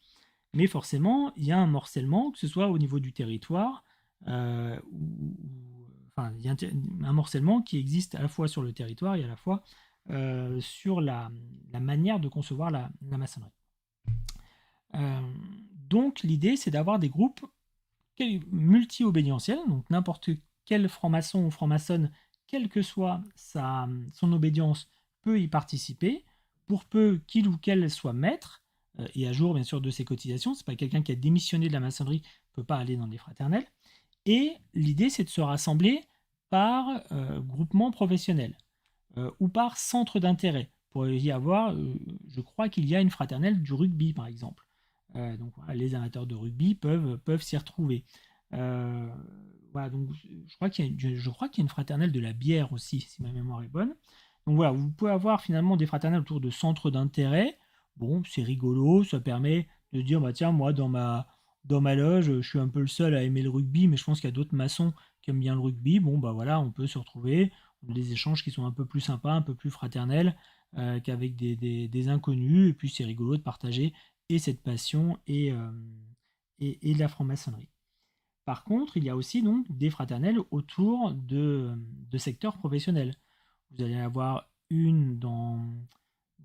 Mais forcément, il y a un morcellement, que ce soit au niveau du territoire, enfin, il y a un morcellement qui existe à la fois sur le territoire et à la fois sur la manière de concevoir la maçonnerie. Donc l'idée, c'est d'avoir des groupes multi-obédientiels, donc n'importe quel franc-maçon ou franc-maçonne, quelle que soit son obédience, peut y participer, pour peu qu'il ou qu'elle soit maître, et à jour bien sûr de ses cotisations. C'est pas quelqu'un qui a démissionné de la maçonnerie ne peut pas aller dans les fraternelles. Et l'idée, c'est de se rassembler par groupement professionnel ou par centre d'intérêt. Pour y avoir, je crois qu'il y a une fraternelle du rugby par exemple. Donc voilà, les amateurs de rugby peuvent s'y retrouver. Voilà, donc je crois qu'il y a une fraternelle de la bière aussi, si ma mémoire est bonne. Donc voilà, vous pouvez avoir finalement des fraternelles autour de centres d'intérêt. Bon, c'est rigolo, ça permet de dire, bah tiens, moi dans ma loge, je suis un peu le seul à aimer le rugby, mais je pense qu'il y a d'autres maçons qui aiment bien le rugby. Bon, bah voilà, on peut se retrouver, on a des échanges qui sont un peu plus sympas, un peu plus fraternels qu'avec des inconnus, et puis c'est rigolo de partager et cette passion et et de la franc-maçonnerie. Par contre, il y a aussi donc des fraternelles autour de secteurs professionnels. Vous allez avoir une dans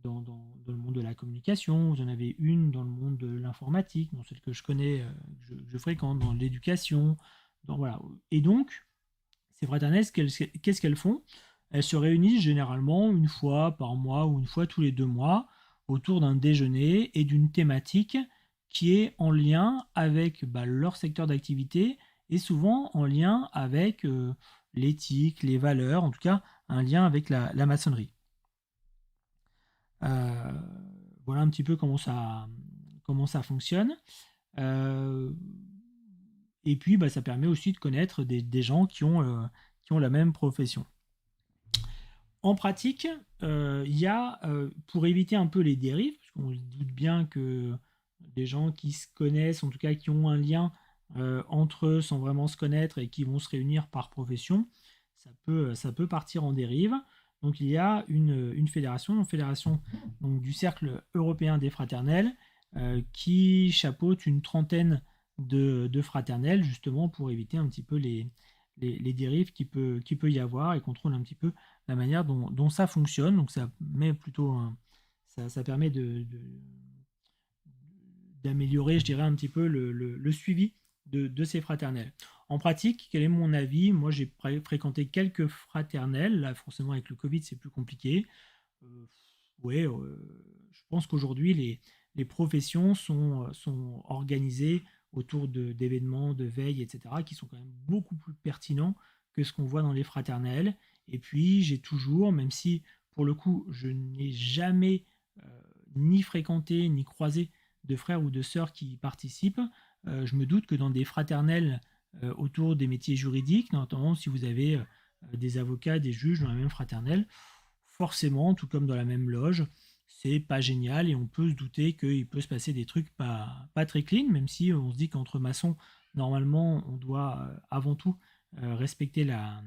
le monde de la communication, vous en avez une dans le monde de l'informatique, dans celle que je connais, que je fréquente, dans l'éducation. Voilà. Et donc, ces fraternelles, qu'est-ce qu'elles font? Elles se réunissent généralement une fois par mois ou une fois tous les 2 mois autour d'un déjeuner et d'une thématique qui est en lien avec leur secteur d'activité et souvent en lien avec l'éthique, les valeurs, en tout cas un lien avec la maçonnerie. Euh, voilà un petit peu comment ça fonctionne. Euh, et puis, ça permet aussi de connaître des gens qui ont la même profession. En pratique, il y a, pour éviter un peu les dérives, parce qu'on doute bien que des gens qui se connaissent, en tout cas qui ont un lien entre eux sans vraiment se connaître et qui vont se réunir par profession, ça peut partir en dérive. Donc il y a une fédération donc, du Cercle européen des fraternelles, qui chapeaute une trentaine de fraternelles, justement pour éviter un petit peu les dérives qu'il peut y avoir et contrôle un petit peu la manière dont ça fonctionne. Donc ça met plutôt ça permet d'améliorer, je dirais, un petit peu le suivi de ces fraternelles. En pratique, quel est mon avis? Moi, j'ai fréquenté quelques fraternelles. Là, forcément, avec le Covid, c'est plus compliqué. Ouais, je pense qu'aujourd'hui, les professions sont organisées autour d'événements, de veille, etc., qui sont quand même beaucoup plus pertinents que ce qu'on voit dans les fraternelles. Et puis, j'ai toujours, même si pour le coup, je n'ai jamais ni fréquenté, ni croisé de frères ou de sœurs qui y participent, je me doute que dans des fraternelles autour des métiers juridiques, notamment si vous avez des avocats, des juges dans la même fraternelle, forcément, tout comme dans la même loge, c'est pas génial et on peut se douter qu'il peut se passer des trucs pas très clean, même si on se dit qu'entre maçons, normalement, on doit avant tout respecter la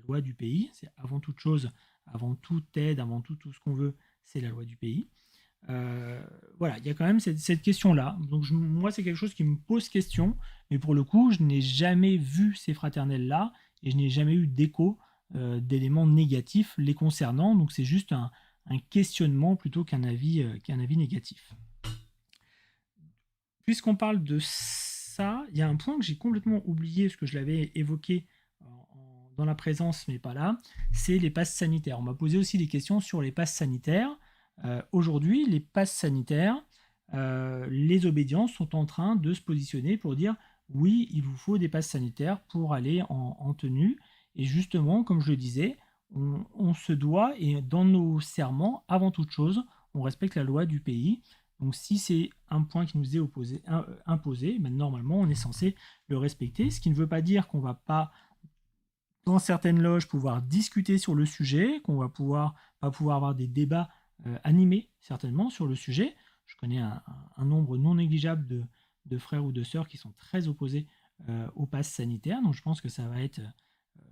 loi du pays. C'est avant toute chose, avant toute aide, avant tout ce qu'on veut, c'est la loi du pays. Euh, voilà, il y a quand même cette question-là. Donc moi, c'est quelque chose qui me pose question, mais pour le coup, je n'ai jamais vu ces fraternelles-là et je n'ai jamais eu d'écho d'éléments négatifs les concernant. Donc c'est juste un questionnement plutôt qu'un avis négatif. Puisqu'on parle de ça, il y a un point que j'ai complètement oublié, parce que je l'avais évoqué dans la présence, mais pas là, c'est les passes sanitaires. On m'a posé aussi des questions sur les passes sanitaires. Aujourd'hui, les passes sanitaires, les obédients sont en train de se positionner pour dire oui, il vous faut des passes sanitaires pour aller en tenue. Et justement, comme je le disais, on se doit, et dans nos serments, avant toute chose, on respecte la loi du pays. Donc si c'est un point qui nous est imposé, normalement on est censé le respecter, ce qui ne veut pas dire qu'on ne va pas, dans certaines loges, pouvoir discuter sur le sujet, qu'on va pas pouvoir avoir des débats animés certainement sur le sujet. Je connais un nombre non négligeable de frères ou de sœurs qui sont très opposés au pass sanitaire, donc je pense que ça va être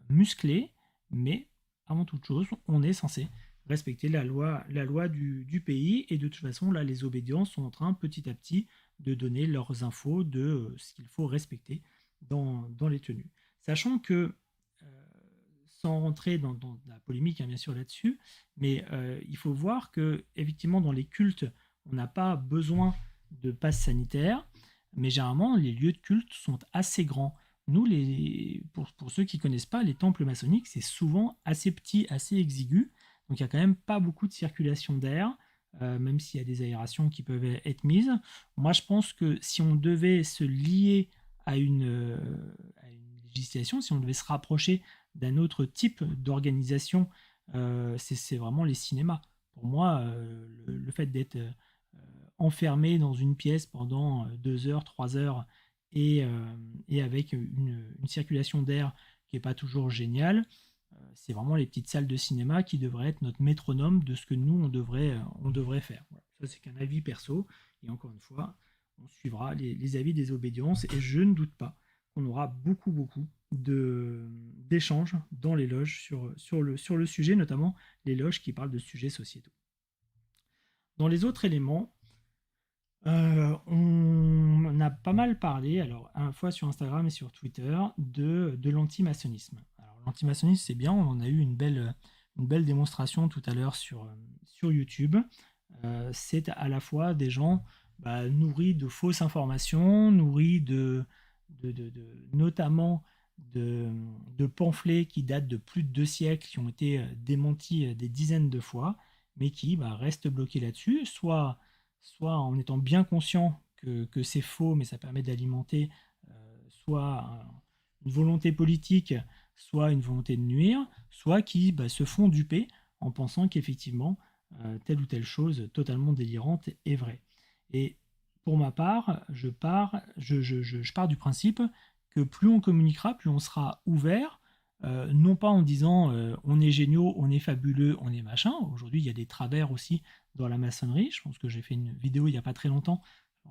musclé, mais avant toute chose, on est censé respecter la loi du pays, et de toute façon, là, les obédients sont en train petit à petit de donner leurs infos de ce qu'il faut respecter dans les tenues. Sachant que, sans rentrer dans la polémique, bien sûr, là-dessus, mais il faut voir que, effectivement, dans les cultes, on n'a pas besoin de passe sanitaire, mais généralement, les lieux de culte sont assez grands. Nous, pour ceux qui ne connaissent pas, les temples maçonniques, c'est souvent assez petit, assez exigu, donc il n'y a quand même pas beaucoup de circulation d'air, même s'il y a des aérations qui peuvent être mises. Moi, je pense que si on devait se lier à une législation, si on devait se rapprocher d'un autre type d'organisation, c'est vraiment les cinémas. Pour moi, le fait d'être enfermé dans une pièce pendant 2 heures, 3 heures, et avec une circulation d'air qui n'est pas toujours géniale, c'est vraiment les petites salles de cinéma qui devraient être notre métronome de ce que nous, on devrait faire. Voilà. Ça, c'est qu'un avis perso, et encore une fois, on suivra les avis des obédiences, et je ne doute pas qu'on aura beaucoup d'échanges dans les loges sur le sujet, notamment les loges qui parlent de sujets sociétaux. Dans les autres éléments, On a pas mal parlé, alors à la fois sur Instagram et sur Twitter, de l'antimaçonnisme. Alors l'antimaçonnisme, c'est bien, on en a eu une belle démonstration tout à l'heure sur YouTube. C'est à la fois des gens nourris de fausses informations, nourris notamment de, de pamphlets qui datent de plus de 2 siècles, qui ont été démentis des dizaines de fois, mais qui restent bloqués là-dessus, soit en étant bien conscient que c'est faux, mais ça permet d'alimenter soit une volonté politique, soit une volonté de nuire, soit qui se font duper en pensant qu'effectivement, telle ou telle chose totalement délirante est vraie. Et pour ma part, je pars du principe que plus on communiquera, plus on sera ouvert, non pas en disant on est géniaux, on est fabuleux, on est machin. Aujourd'hui, il y a des travers aussi dans la maçonnerie. Je pense que j'ai fait une vidéo il n'y a pas très longtemps,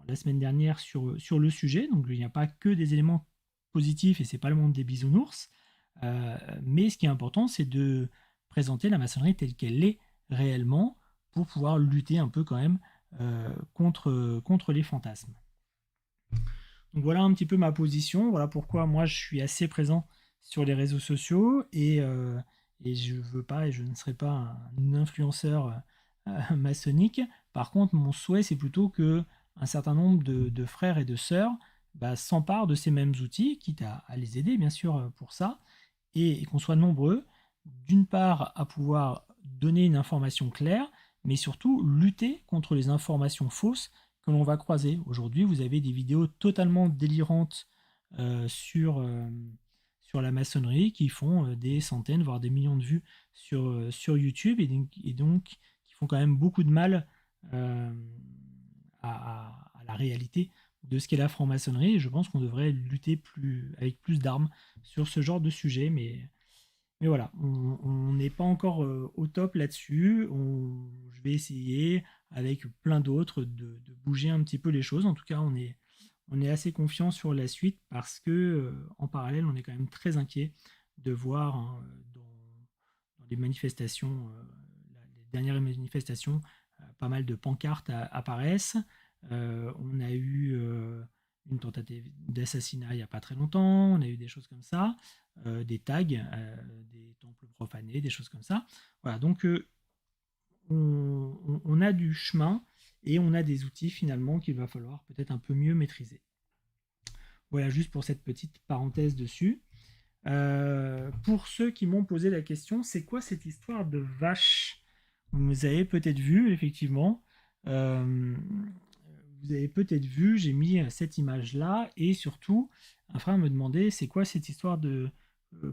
la semaine dernière, sur le sujet. Donc il n'y a pas que des éléments positifs et c'est pas le monde des bisounours. Mais ce qui est important, c'est de présenter la maçonnerie telle qu'elle est réellement pour pouvoir lutter un peu quand même contre les fantasmes. Donc voilà un petit peu ma position, voilà pourquoi moi je suis assez présent sur les réseaux sociaux et je veux pas et je ne serai pas un influenceur maçonnique. Par contre, mon souhait c'est plutôt que un certain nombre de frères et de sœurs s'emparent de ces mêmes outils, quitte à les aider bien sûr pour ça, et qu'on soit nombreux, d'une part à pouvoir donner une information claire, mais surtout lutter contre les informations fausses que l'on va croiser. Aujourd'hui, vous avez des vidéos totalement délirantes sur la maçonnerie qui font des centaines, voire des millions de vues sur YouTube et donc qui font quand même beaucoup de mal euh, à la réalité de ce qu'est la franc-maçonnerie. Et je pense qu'on devrait lutter avec plus d'armes sur ce genre de sujet, mais voilà, on n'est pas encore au top là-dessus. Je vais essayer avec plein d'autres de bouger un petit peu les choses. En tout cas, on est assez confiant sur la suite parce que en parallèle, on est quand même très inquiet de voir dans les manifestations, les dernières manifestations, pas mal de pancartes apparaissent. On a eu une tentative d'assassinat il n'y a pas très longtemps, on a eu des choses comme ça, des tags, des temples profanés, des choses comme ça. Voilà, donc on a du chemin et on a des outils finalement qu'il va falloir peut-être un peu mieux maîtriser. Voilà, juste pour cette petite parenthèse dessus. Pour ceux qui m'ont posé la question, c'est quoi cette histoire de vache? Vous avez peut-être vu, effectivement, vous avez peut-être vu, j'ai mis cette image-là, et surtout, un frère me demandait, c'est quoi cette histoire de...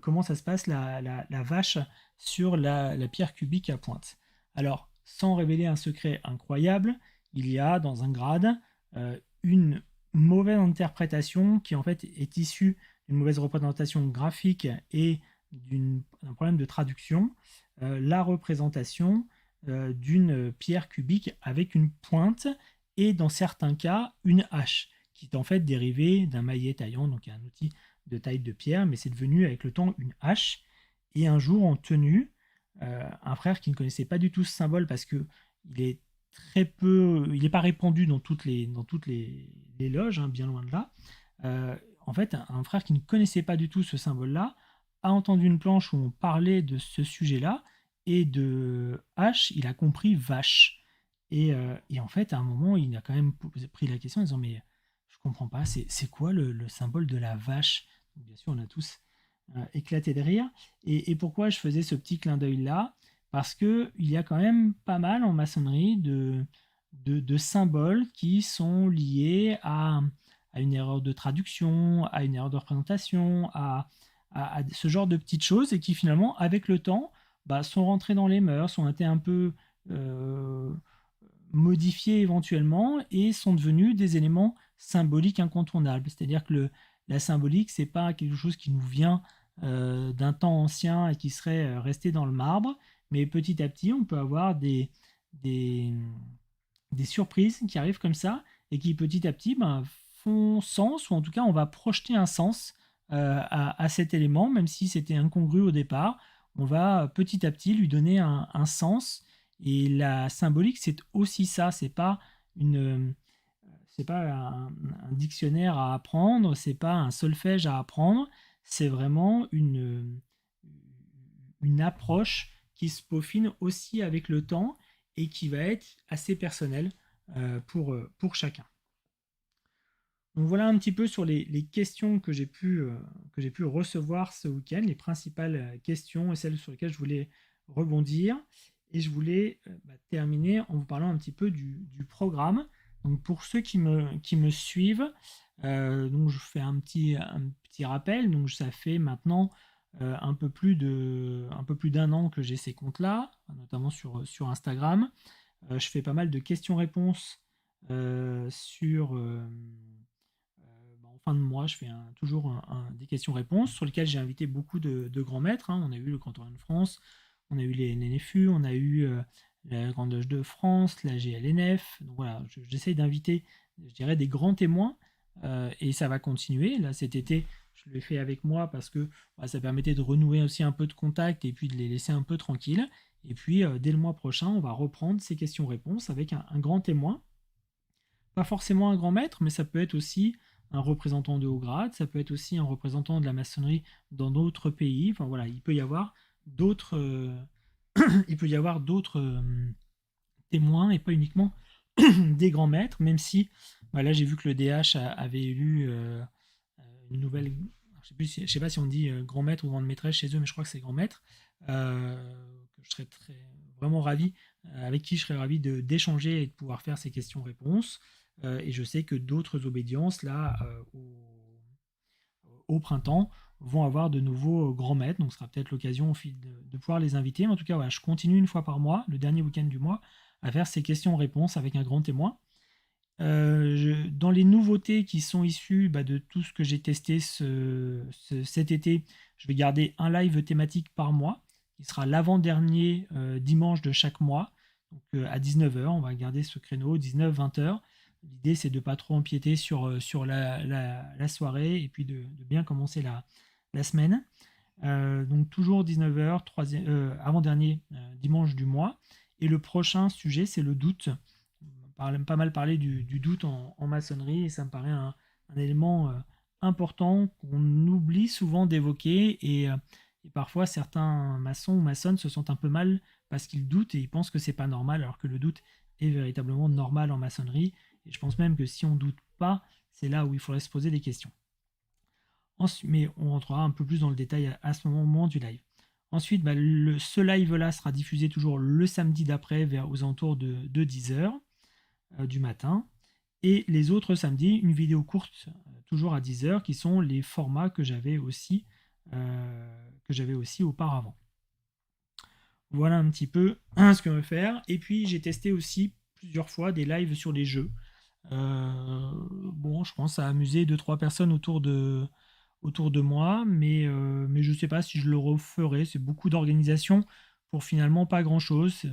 comment ça se passe la vache sur la pierre cubique à pointe? Alors, sans révéler un secret incroyable, il y a dans un grade une mauvaise interprétation qui en fait est issue d'une mauvaise représentation graphique et d'un problème de traduction, la représentation d'une pierre cubique avec une pointe et dans certains cas une hache qui est en fait dérivée d'un maillet taillant, donc un outil de taille de pierre, mais c'est devenu avec le temps une hache. Et un jour en tenue, un frère qui ne connaissait pas du tout ce symbole parce que il est très peu, il n'est pas répandu dans toutes les loges, hein, bien loin de là. En fait, un frère qui ne connaissait pas du tout ce symbole-là a entendu une planche où on parlait de ce sujet-là et de hache, il a compris vache. Et en fait, à un moment, il a quand même pris la question en disant mais je comprends pas, c'est quoi le symbole de la vache? Donc, bien sûr, on a tous éclaté de rire. Et pourquoi je faisais ce petit clin d'œil là? Parce que il y a quand même pas mal en maçonnerie de symboles qui sont liés à une erreur de traduction, à une erreur de représentation, à ce genre de petites choses et qui finalement, avec le temps, sont rentrées dans les mœurs, ont été un peu modifiés éventuellement et sont devenus des éléments symboliques incontournables. C'est-à-dire que la symbolique, c'est pas quelque chose qui nous vient d'un temps ancien et qui serait resté dans le marbre, mais petit à petit, on peut avoir des, des surprises qui arrivent comme ça et qui petit à petit font sens, ou en tout cas on va projeter un sens à cet élément, même si c'était incongru au départ, on va petit à petit lui donner un sens. Et la symbolique, c'est aussi ça, c'est pas une, un dictionnaire à apprendre, c'est pas un solfège à apprendre, c'est vraiment une approche qui se peaufine aussi avec le temps et qui va être assez personnelle pour chacun. Donc voilà un petit peu sur les questions que j'ai pu recevoir ce week-end, les principales questions et celles sur lesquelles je voulais rebondir. Et je voulais terminer en vous parlant un petit peu du programme. Donc pour ceux qui me suivent, donc je fais un petit rappel. Donc ça fait maintenant un peu plus d'un an que j'ai ces comptes-là, notamment sur Instagram. Je fais pas mal de questions-réponses en fin de mois. Je fais toujours des questions-réponses sur lesquelles j'ai invité beaucoup de grands maîtres, hein. On a eu le Canton de France, on a eu les NFU, on a eu la Grande Loge de France, la GLNF. Donc voilà, j'essaye d'inviter, je dirais, des grands témoins et ça va continuer. Là, cet été, je l'ai fait avec moi parce que ça permettait de renouer aussi un peu de contact et puis de les laisser un peu tranquilles. Et puis, dès le mois prochain, on va reprendre ces questions-réponses avec un grand témoin. Pas forcément un grand maître, mais ça peut être aussi un représentant de haut grade, ça peut être aussi un représentant de la maçonnerie dans d'autres pays. Enfin voilà, il peut y avoir d'autres témoins et pas uniquement des grands maîtres, même si là j'ai vu que le DH avait élu une nouvelle. Je sais pas si on dit grand maître ou grande maîtresse chez eux, mais je crois que c'est grand maître. Que je serais vraiment ravi, avec qui je serais ravi d'échanger et de pouvoir faire ces questions-réponses. Et je sais que d'autres obédiences, là, au printemps, vont avoir de nouveaux grands maîtres. Donc, ce sera peut-être l'occasion de pouvoir les inviter. Mais en tout cas, voilà, je continue une fois par mois, le dernier week-end du mois, à faire ces questions-réponses avec un grand témoin. Dans les nouveautés qui sont issues de tout ce que j'ai testé cet été, je vais garder un live thématique par mois, qui sera l'avant-dernier dimanche de chaque mois. Donc à 19h, on va garder ce créneau, 19-20h. L'idée, c'est de ne pas trop empiéter sur la soirée et puis de bien commencer la semaine. Donc toujours 19h, avant-dernier dimanche du mois. Et le prochain sujet, c'est le doute. On a pas mal parlé du doute en maçonnerie et ça me paraît un élément important qu'on oublie souvent d'évoquer et parfois certains maçons ou maçonnes se sentent un peu mal parce qu'ils doutent et ils pensent que c'est pas normal alors que le doute est véritablement normal en maçonnerie et je pense même que si on doute pas, c'est là où il faudrait se poser des questions. Ensuite, mais on rentrera un peu plus dans le détail à ce moment du live. Ensuite, ce live-là sera diffusé toujours le samedi d'après aux alentours de 10h du matin. Et les autres samedis, une vidéo courte, toujours à 10h, qui sont les formats que j'avais aussi auparavant. Voilà un petit peu ce que je vais faire. Et puis j'ai testé aussi plusieurs fois des lives sur les jeux. Je pense à amuser 2-3 personnes autour de moi, mais je ne sais pas si je le referai. C'est beaucoup d'organisation pour finalement pas grand-chose.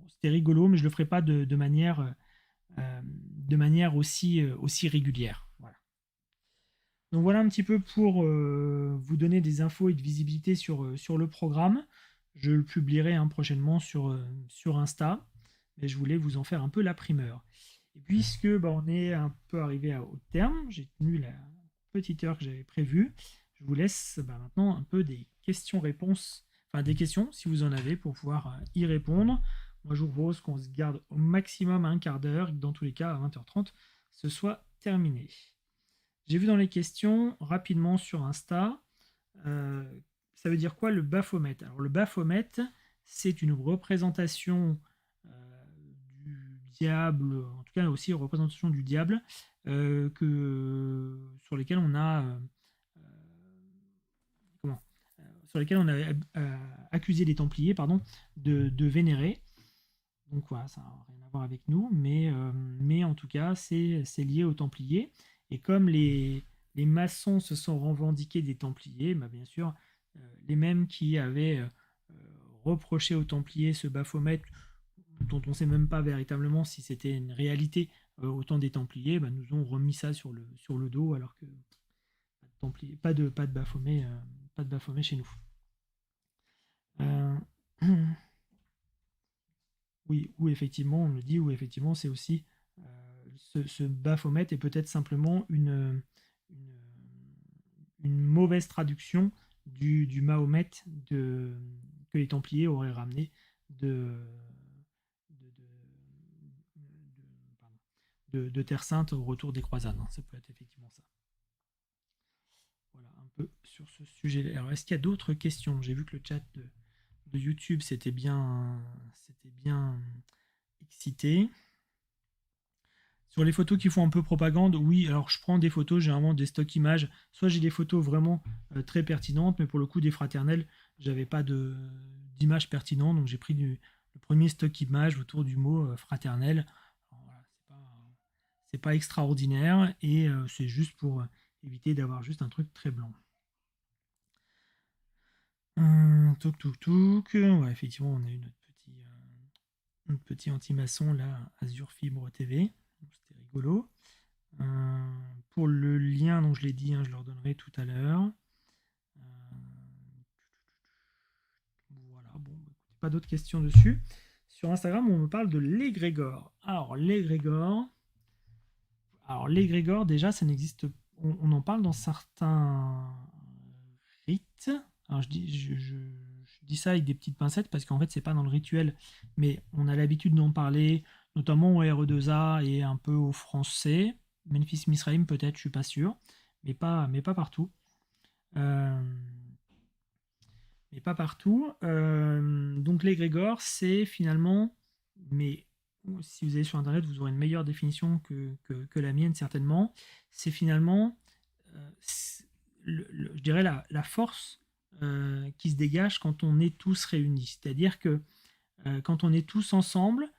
C'était rigolo, mais je ne le ferai pas de manière aussi régulière. Voilà. Donc voilà un petit peu pour vous donner des infos et de visibilité sur le programme. Je le publierai prochainement sur Insta, mais je voulais vous en faire un peu la primeur. Et puisque on est un peu arrivé au terme, j'ai tenu la petite heure que j'avais prévue, je vous laisse maintenant un peu des questions-réponses, enfin des questions si vous en avez pour pouvoir y répondre. Moi je vous propose qu'on se garde au maximum un quart d'heure et que dans tous les cas à 20h30 ce soit terminé. J'ai vu dans les questions rapidement sur Insta, ça veut dire quoi le Baphomet? Alors le Baphomet, c'est une représentation du diable, en tout cas aussi une représentation du diable, sur lesquelles on a accusé les Templiers de vénérer. Donc voilà, ça n'a rien à voir avec nous, mais en tout cas, c'est lié aux Templiers. Et comme les maçons se sont revendiqués des Templiers, bien sûr, les mêmes qui avaient reproché aux Templiers ce Baphomet, dont on ne sait même pas véritablement si c'était une réalité au temps des Templiers, nous ont remis ça sur le dos, alors que pas de Baphomet, pas de Baphomet chez nous. Oui, ou effectivement, on me dit, ou effectivement, c'est aussi ce Baphomet est peut-être simplement une, une mauvaise traduction du Mahomet que les Templiers auraient ramené de, de Terre Sainte au retour des croisades. Hein. Ça peut être effectivement ça. Voilà, un peu sur ce sujet. Alors, est-ce qu'il y a d'autres questions? J'ai vu que le chat de YouTube s'était bien excité. Sur les photos qui font un peu propagande, oui, alors je prends des photos, généralement des stocks images. Soit j'ai des photos vraiment très pertinentes, mais pour le coup des fraternelles, j'avais pas d'image pertinente, donc j'ai pris le premier stock image autour du mot fraternel. Voilà, c'est pas extraordinaire et c'est juste pour éviter d'avoir juste un truc très blanc. Ouais, effectivement, on a eu notre petit anti-maçon là, Azure Fibre TV. C'était rigolo. Pour le lien, donc je l'ai dit, hein, je leur donnerai tout à l'heure. Voilà, bon, pas d'autres questions dessus. Sur Instagram, on me parle de l'égrégore. Alors, l'égrégore, déjà, ça n'existe pas. On en parle dans certains rites. Alors, je dis ça avec des petites pincettes parce qu'en fait, c'est pas dans le rituel, mais on a l'habitude d'en parler, notamment au RE2A et un peu au français. Memphis Misraïm, peut-être, je suis pas sûr, mais pas partout. Donc l'égrégore, c'est finalement, mais si vous allez sur internet, vous aurez une meilleure définition que la mienne certainement. C'est finalement, je dirais la force qui se dégage quand on est tous réunis. C'est-à-dire que quand on est tous ensemble,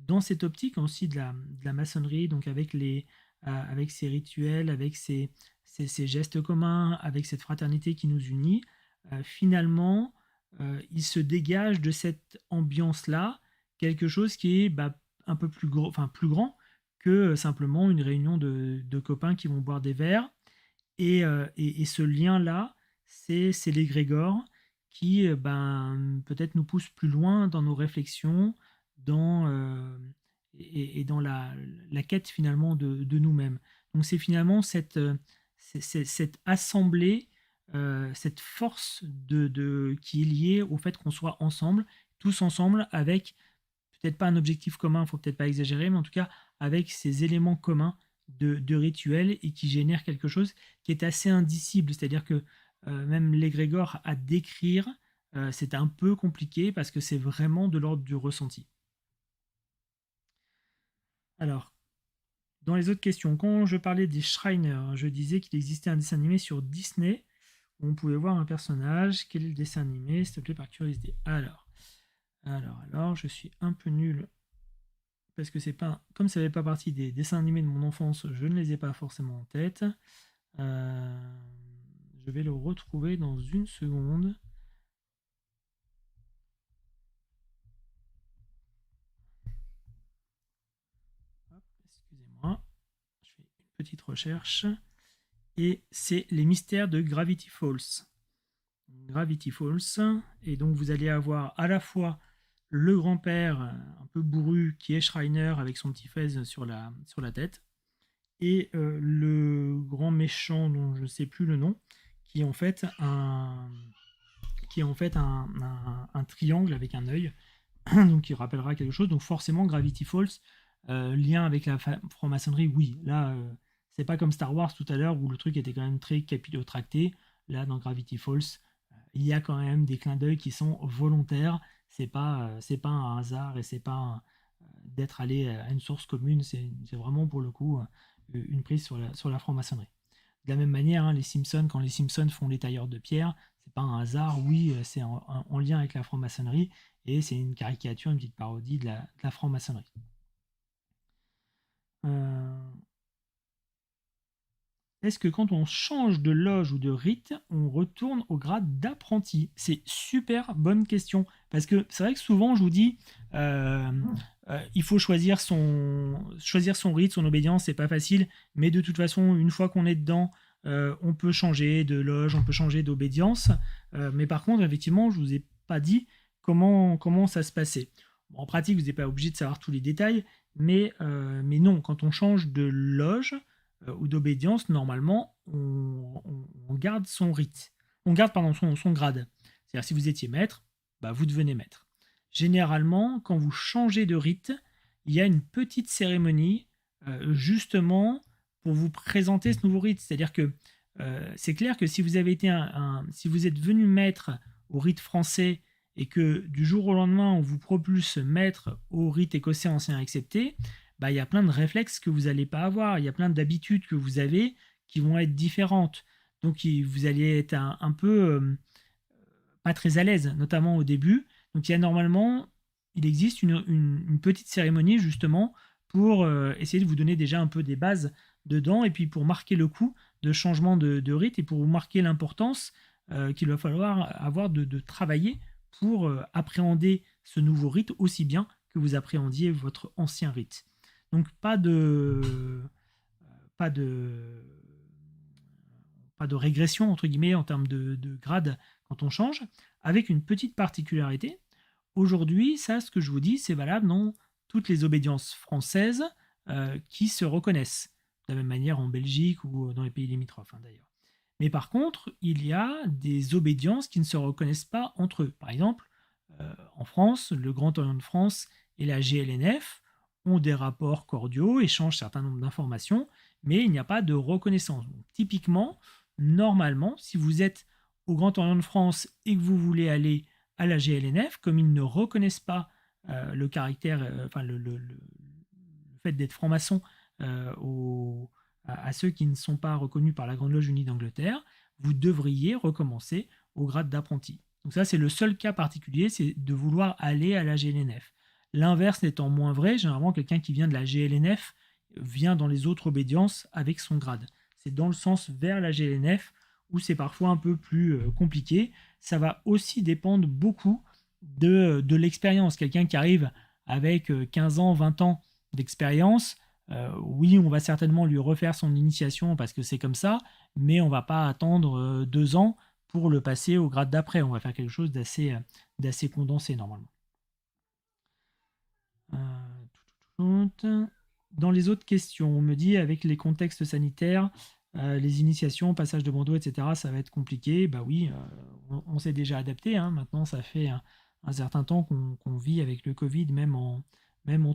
dans cette optique aussi de la maçonnerie, donc avec ces rituels, avec ces gestes communs, avec cette fraternité qui nous unit, finalement, il se dégage de cette ambiance-là quelque chose qui est un peu plus grand que simplement une réunion de copains qui vont boire des verres. Et ce lien-là, c'est l'égrégore qui peut-être nous pousse plus loin dans nos réflexions, et dans la quête finalement de nous-mêmes. Donc c'est finalement cette assemblée, cette force qui est liée au fait qu'on soit ensemble, tous ensemble, avec peut-être pas un objectif commun, il ne faut peut-être pas exagérer, mais en tout cas avec ces éléments communs de rituel et qui génèrent quelque chose qui est assez indicible. C'est-à-dire que même l'égrégore à décrire, c'est un peu compliqué parce que c'est vraiment de l'ordre du ressenti. Alors, dans les autres questions, quand je parlais des Shriners, je disais qu'il existait un dessin animé sur Disney où on pouvait voir un personnage. Quel est le dessin animé, s'il te plaît, par curiosité? Alors, je suis un peu nul parce que c'est pas, comme ça fait pas partie des dessins animés de mon enfance, je ne les ai pas forcément en tête. Je vais le retrouver dans une seconde. Excusez-moi, je fais une petite recherche. Et c'est les mystères de Gravity Falls. Gravity Falls. Et donc vous allez avoir à la fois le grand-père un peu bourru qui est Shriner avec son petit fez sur la tête, et le grand méchant dont je ne sais plus le nom, qui est en fait un triangle avec un œil, donc qui rappellera quelque chose. Donc forcément Gravity Falls, lien avec la franc-maçonnerie, oui. Là, c'est pas comme Star Wars tout à l'heure où le truc était quand même très capillotracté. Là, dans Gravity Falls, il y a quand même des clins d'œil qui sont volontaires. C'est pas un hasard et c'est pas d'être allé à une source commune. C'est vraiment pour le coup une prise sur la franc-maçonnerie. De la même manière, hein, les Simpsons, quand les Simpsons font les tailleurs de pierre, c'est pas un hasard, oui, c'est en lien avec la franc-maçonnerie et c'est une caricature, une petite parodie de la franc-maçonnerie. Est-ce que quand on change de loge ou de rite, on retourne au grade d'apprenti? C'est super bonne question. Parce que c'est vrai que souvent, je vous dis, il faut choisir son rite, son obédience, c'est pas facile. Mais de toute façon, une fois qu'on est dedans, on peut changer de loge, on peut changer d'obédience. Mais par contre, effectivement, je vous ai pas dit comment ça se passait. Bon, en pratique, vous n'êtes pas obligé de savoir tous les détails, mais non, quand on change de loge ou d'obédience, normalement, on garde son rite. On garde, pardon, son grade. C'est-à-dire, si vous étiez maître, bah, vous devenez maître. Généralement, quand vous changez de rite, il y a une petite cérémonie, justement, pour vous présenter ce nouveau rite. C'est-à-dire que c'est clair que si vous avez été si vous êtes venu maître au rite français et que du jour au lendemain on vous propulse maître au rite écossais ancien accepté, bah, il y a plein de réflexes que vous n'allez pas avoir, il y a plein d'habitudes que vous avez qui vont être différentes. Donc vous allez être un peu pas très à l'aise, notamment au début. Donc il existe une petite cérémonie justement pour essayer de vous donner déjà un peu des bases dedans et puis pour marquer le coup de changement de rite et pour vous marquer l'importance qu'il va falloir avoir de travailler pour appréhender ce nouveau rite aussi bien que vous appréhendiez votre ancien rite. Donc pas de, pas de régression entre guillemets en termes de grade quand on change, avec une petite particularité. Aujourd'hui, ça, ce que je vous dis, c'est valable dans toutes les obédiences françaises qui se reconnaissent. De la même manière en Belgique ou dans les pays limitrophes, hein, d'ailleurs. Mais par contre, il y a des obédiences qui ne se reconnaissent pas entre eux. Par exemple, en France, le Grand Orient de France et la GLNF ont des rapports cordiaux, échangent un certain nombre d'informations, mais il n'y a pas de reconnaissance. Donc, typiquement, normalement, si vous êtes au Grand Orient de France et que vous voulez aller à la GLNF, comme ils ne reconnaissent pas le caractère, le fait d'être franc-maçon à ceux qui ne sont pas reconnus par la Grande Loge Unie d'Angleterre, vous devriez recommencer au grade d'apprenti. Donc ça, c'est le seul cas particulier, c'est de vouloir aller à la GLNF. L'inverse n'étant moins vrai, généralement, quelqu'un qui vient de la GLNF vient dans les autres obédiences avec son grade. C'est dans le sens vers la GLNF où c'est parfois un peu plus compliqué. Ça va aussi dépendre beaucoup de l'expérience. Quelqu'un qui arrive avec 15 ans, 20 ans d'expérience, oui, on va certainement lui refaire son initiation parce que c'est comme ça, mais on va pas attendre 2 ans pour le passer au grade d'après. On va faire quelque chose d'assez condensé normalement. Dans les autres questions, on me dit avec les contextes sanitaires, les initiations, passage de bandeau, etc., ça va être compliqué. Bah oui, on s'est déjà adapté, hein. Maintenant, ça fait un certain temps qu'on vit avec le Covid, même en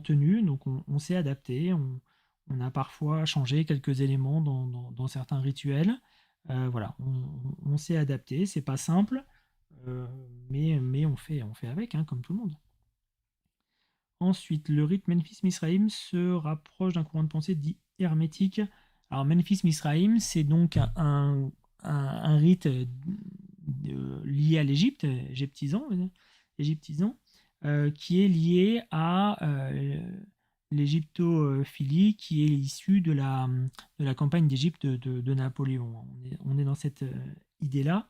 tenue. Donc, on s'est adapté. On a parfois changé quelques éléments dans certains rituels. Voilà, on s'est adapté. C'est pas simple, mais on fait avec, hein, comme tout le monde. Ensuite, le rite Memphis-Misraïm se rapproche d'un courant de pensée dit hermétique. Alors, Memphis-Misraïm, c'est donc un rite lié à l'Égypte, égyptisant, qui est lié à l'égyptophilie qui est issue de la campagne d'Égypte de Napoléon. On est dans cette idée-là.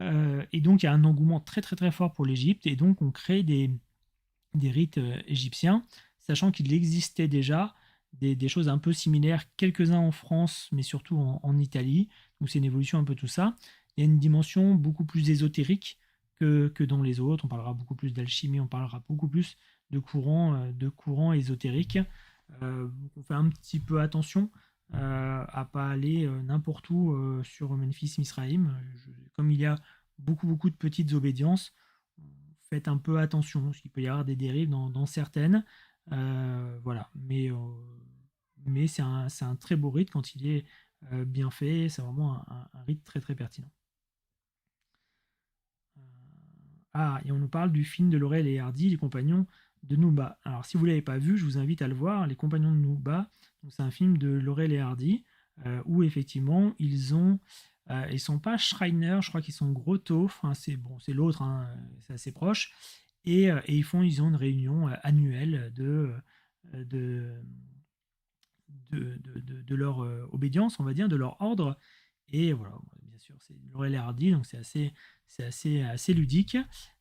Et donc, il y a un engouement très très très fort pour l'Égypte, et donc on crée des rites égyptiens, sachant qu'il existait déjà des choses un peu similaires, quelques-uns en France, mais surtout en Italie. Donc c'est une évolution un peu tout ça. Il y a une dimension beaucoup plus ésotérique que dans les autres. On parlera beaucoup plus d'alchimie, on parlera beaucoup plus de courants ésotériques. On fait un petit peu attention à pas aller n'importe où sur Memphis-Misraïm. Comme il y a beaucoup de petites obédiences, faites un peu attention, parce qu'il peut y avoir des dérives dans certaines. Voilà. Mais c'est un très beau rite quand il est bien fait. C'est vraiment un rite très très pertinent. Et on nous parle du film de Laurel et Hardy, Les Compagnons de Nuba. Alors, si vous ne l'avez pas vu, je vous invite à le voir, Les Compagnons de Nuba. C'est un film de Laurel et Hardy, où effectivement, ils sont pas Schreiner, je crois qu'ils sont Grotto, enfin, c'est l'autre, hein, c'est assez proche. Et ils ont une réunion annuelle de leur obédience, on va dire, de leur ordre. Et voilà, bien sûr, c'est Laurel et Hardy, donc c'est assez ludique.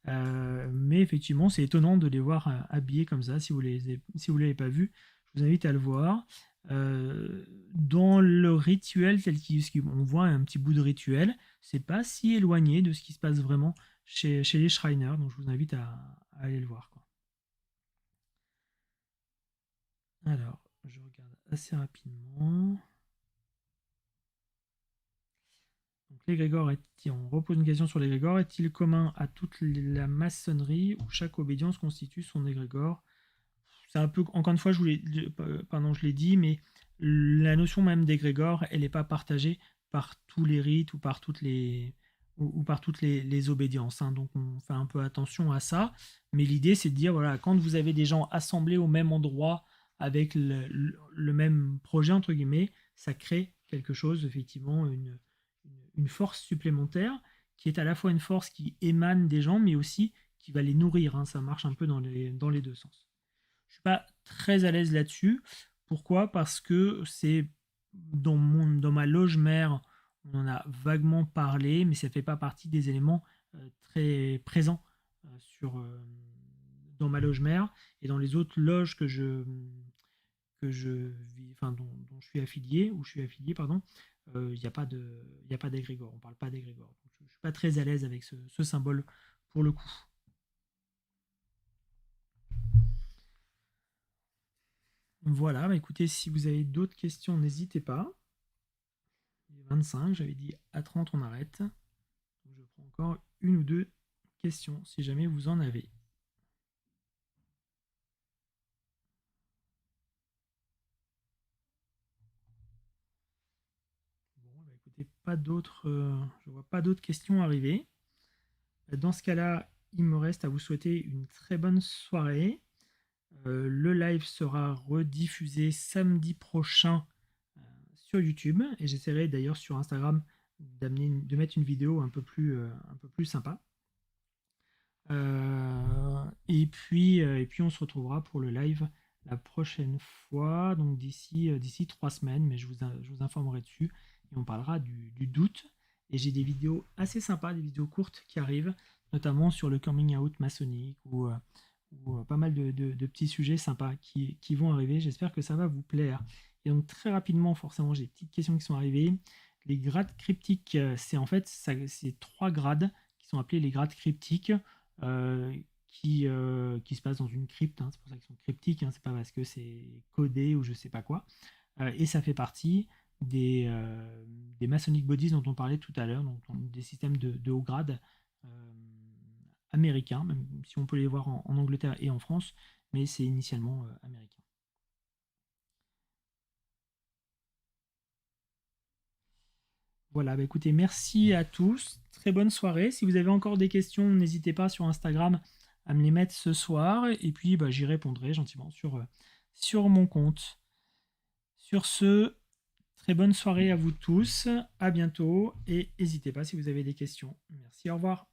Mais effectivement, c'est étonnant de les voir habillés comme ça. Si vous ne l'avez pas vu, je vous invite à le voir. Dans le rituel on voit un petit bout de rituel, c'est pas si éloigné de ce qui se passe vraiment chez les Shriners, donc je vous invite à aller le voir, quoi. Alors, je regarde assez rapidement. Donc, l'égrégore on repose une question sur l'égrégore. Est-il commun à toute la maçonnerie où chaque obédience constitue son égrégore? C'est un peu, encore une fois, je l'ai dit, mais la notion même d'égrégore, elle n'est pas partagée par tous les rites ou par toutes les obédiences, hein. Donc on fait un peu attention à ça. Mais l'idée, c'est de dire, voilà, quand vous avez des gens assemblés au même endroit avec le même projet, entre guillemets, ça crée quelque chose, effectivement, une force supplémentaire qui est à la fois une force qui émane des gens, mais aussi qui va les nourrir, hein. Ça marche un peu dans les deux sens. Je suis pas très à l'aise là-dessus. Pourquoi? Parce que c'est dans ma loge mère, on en a vaguement parlé, mais ça fait pas partie des éléments très présents dans ma loge mère et dans les autres loges dont je suis affilié ou je suis affilié, pardon. Il n'y a pas d'égrégore. On parle pas d'égrégore. Donc, je suis pas très à l'aise avec ce symbole pour le coup. Voilà, bah écoutez, si vous avez d'autres questions, n'hésitez pas. Il est 25, j'avais dit à 30 on arrête. Donc je prends encore une ou deux questions si jamais vous en avez. Bon, bah écoutez, je vois pas d'autres questions arriver. Dans ce cas-là, il me reste à vous souhaiter une très bonne soirée. Le live sera rediffusé samedi prochain sur YouTube et j'essaierai d'ailleurs sur Instagram de mettre une vidéo un peu plus sympa. Et puis on se retrouvera pour le live la prochaine fois, donc d'ici 3 semaines, mais je vous informerai dessus et on parlera du doute. Et j'ai des vidéos assez sympas, des vidéos courtes qui arrivent, notamment sur le coming out maçonnique ou pas mal de petits sujets sympas qui vont arriver. J'espère que ça va vous plaire. Et donc très rapidement, forcément, j'ai des petites questions qui sont arrivées. Les grades cryptiques, c'est 3 grades qui sont appelés les grades cryptiques. euh, qui se passent dans une crypte, hein. C'est pour ça qu'ils sont cryptiques, hein. C'est pas parce que c'est codé ou je sais pas quoi. Et ça fait partie des Masonic Bodies dont on parlait tout à l'heure, donc des systèmes de haut grade euh, américains, même si on peut les voir en Angleterre et en France, mais c'est initialement américain. Voilà, bah écoutez, merci à tous. Très bonne soirée. Si vous avez encore des questions, n'hésitez pas sur Instagram à me les mettre ce soir. Et puis, bah, j'y répondrai gentiment sur mon compte. Sur ce, très bonne soirée à vous tous. À bientôt. Et n'hésitez pas si vous avez des questions. Merci, au revoir.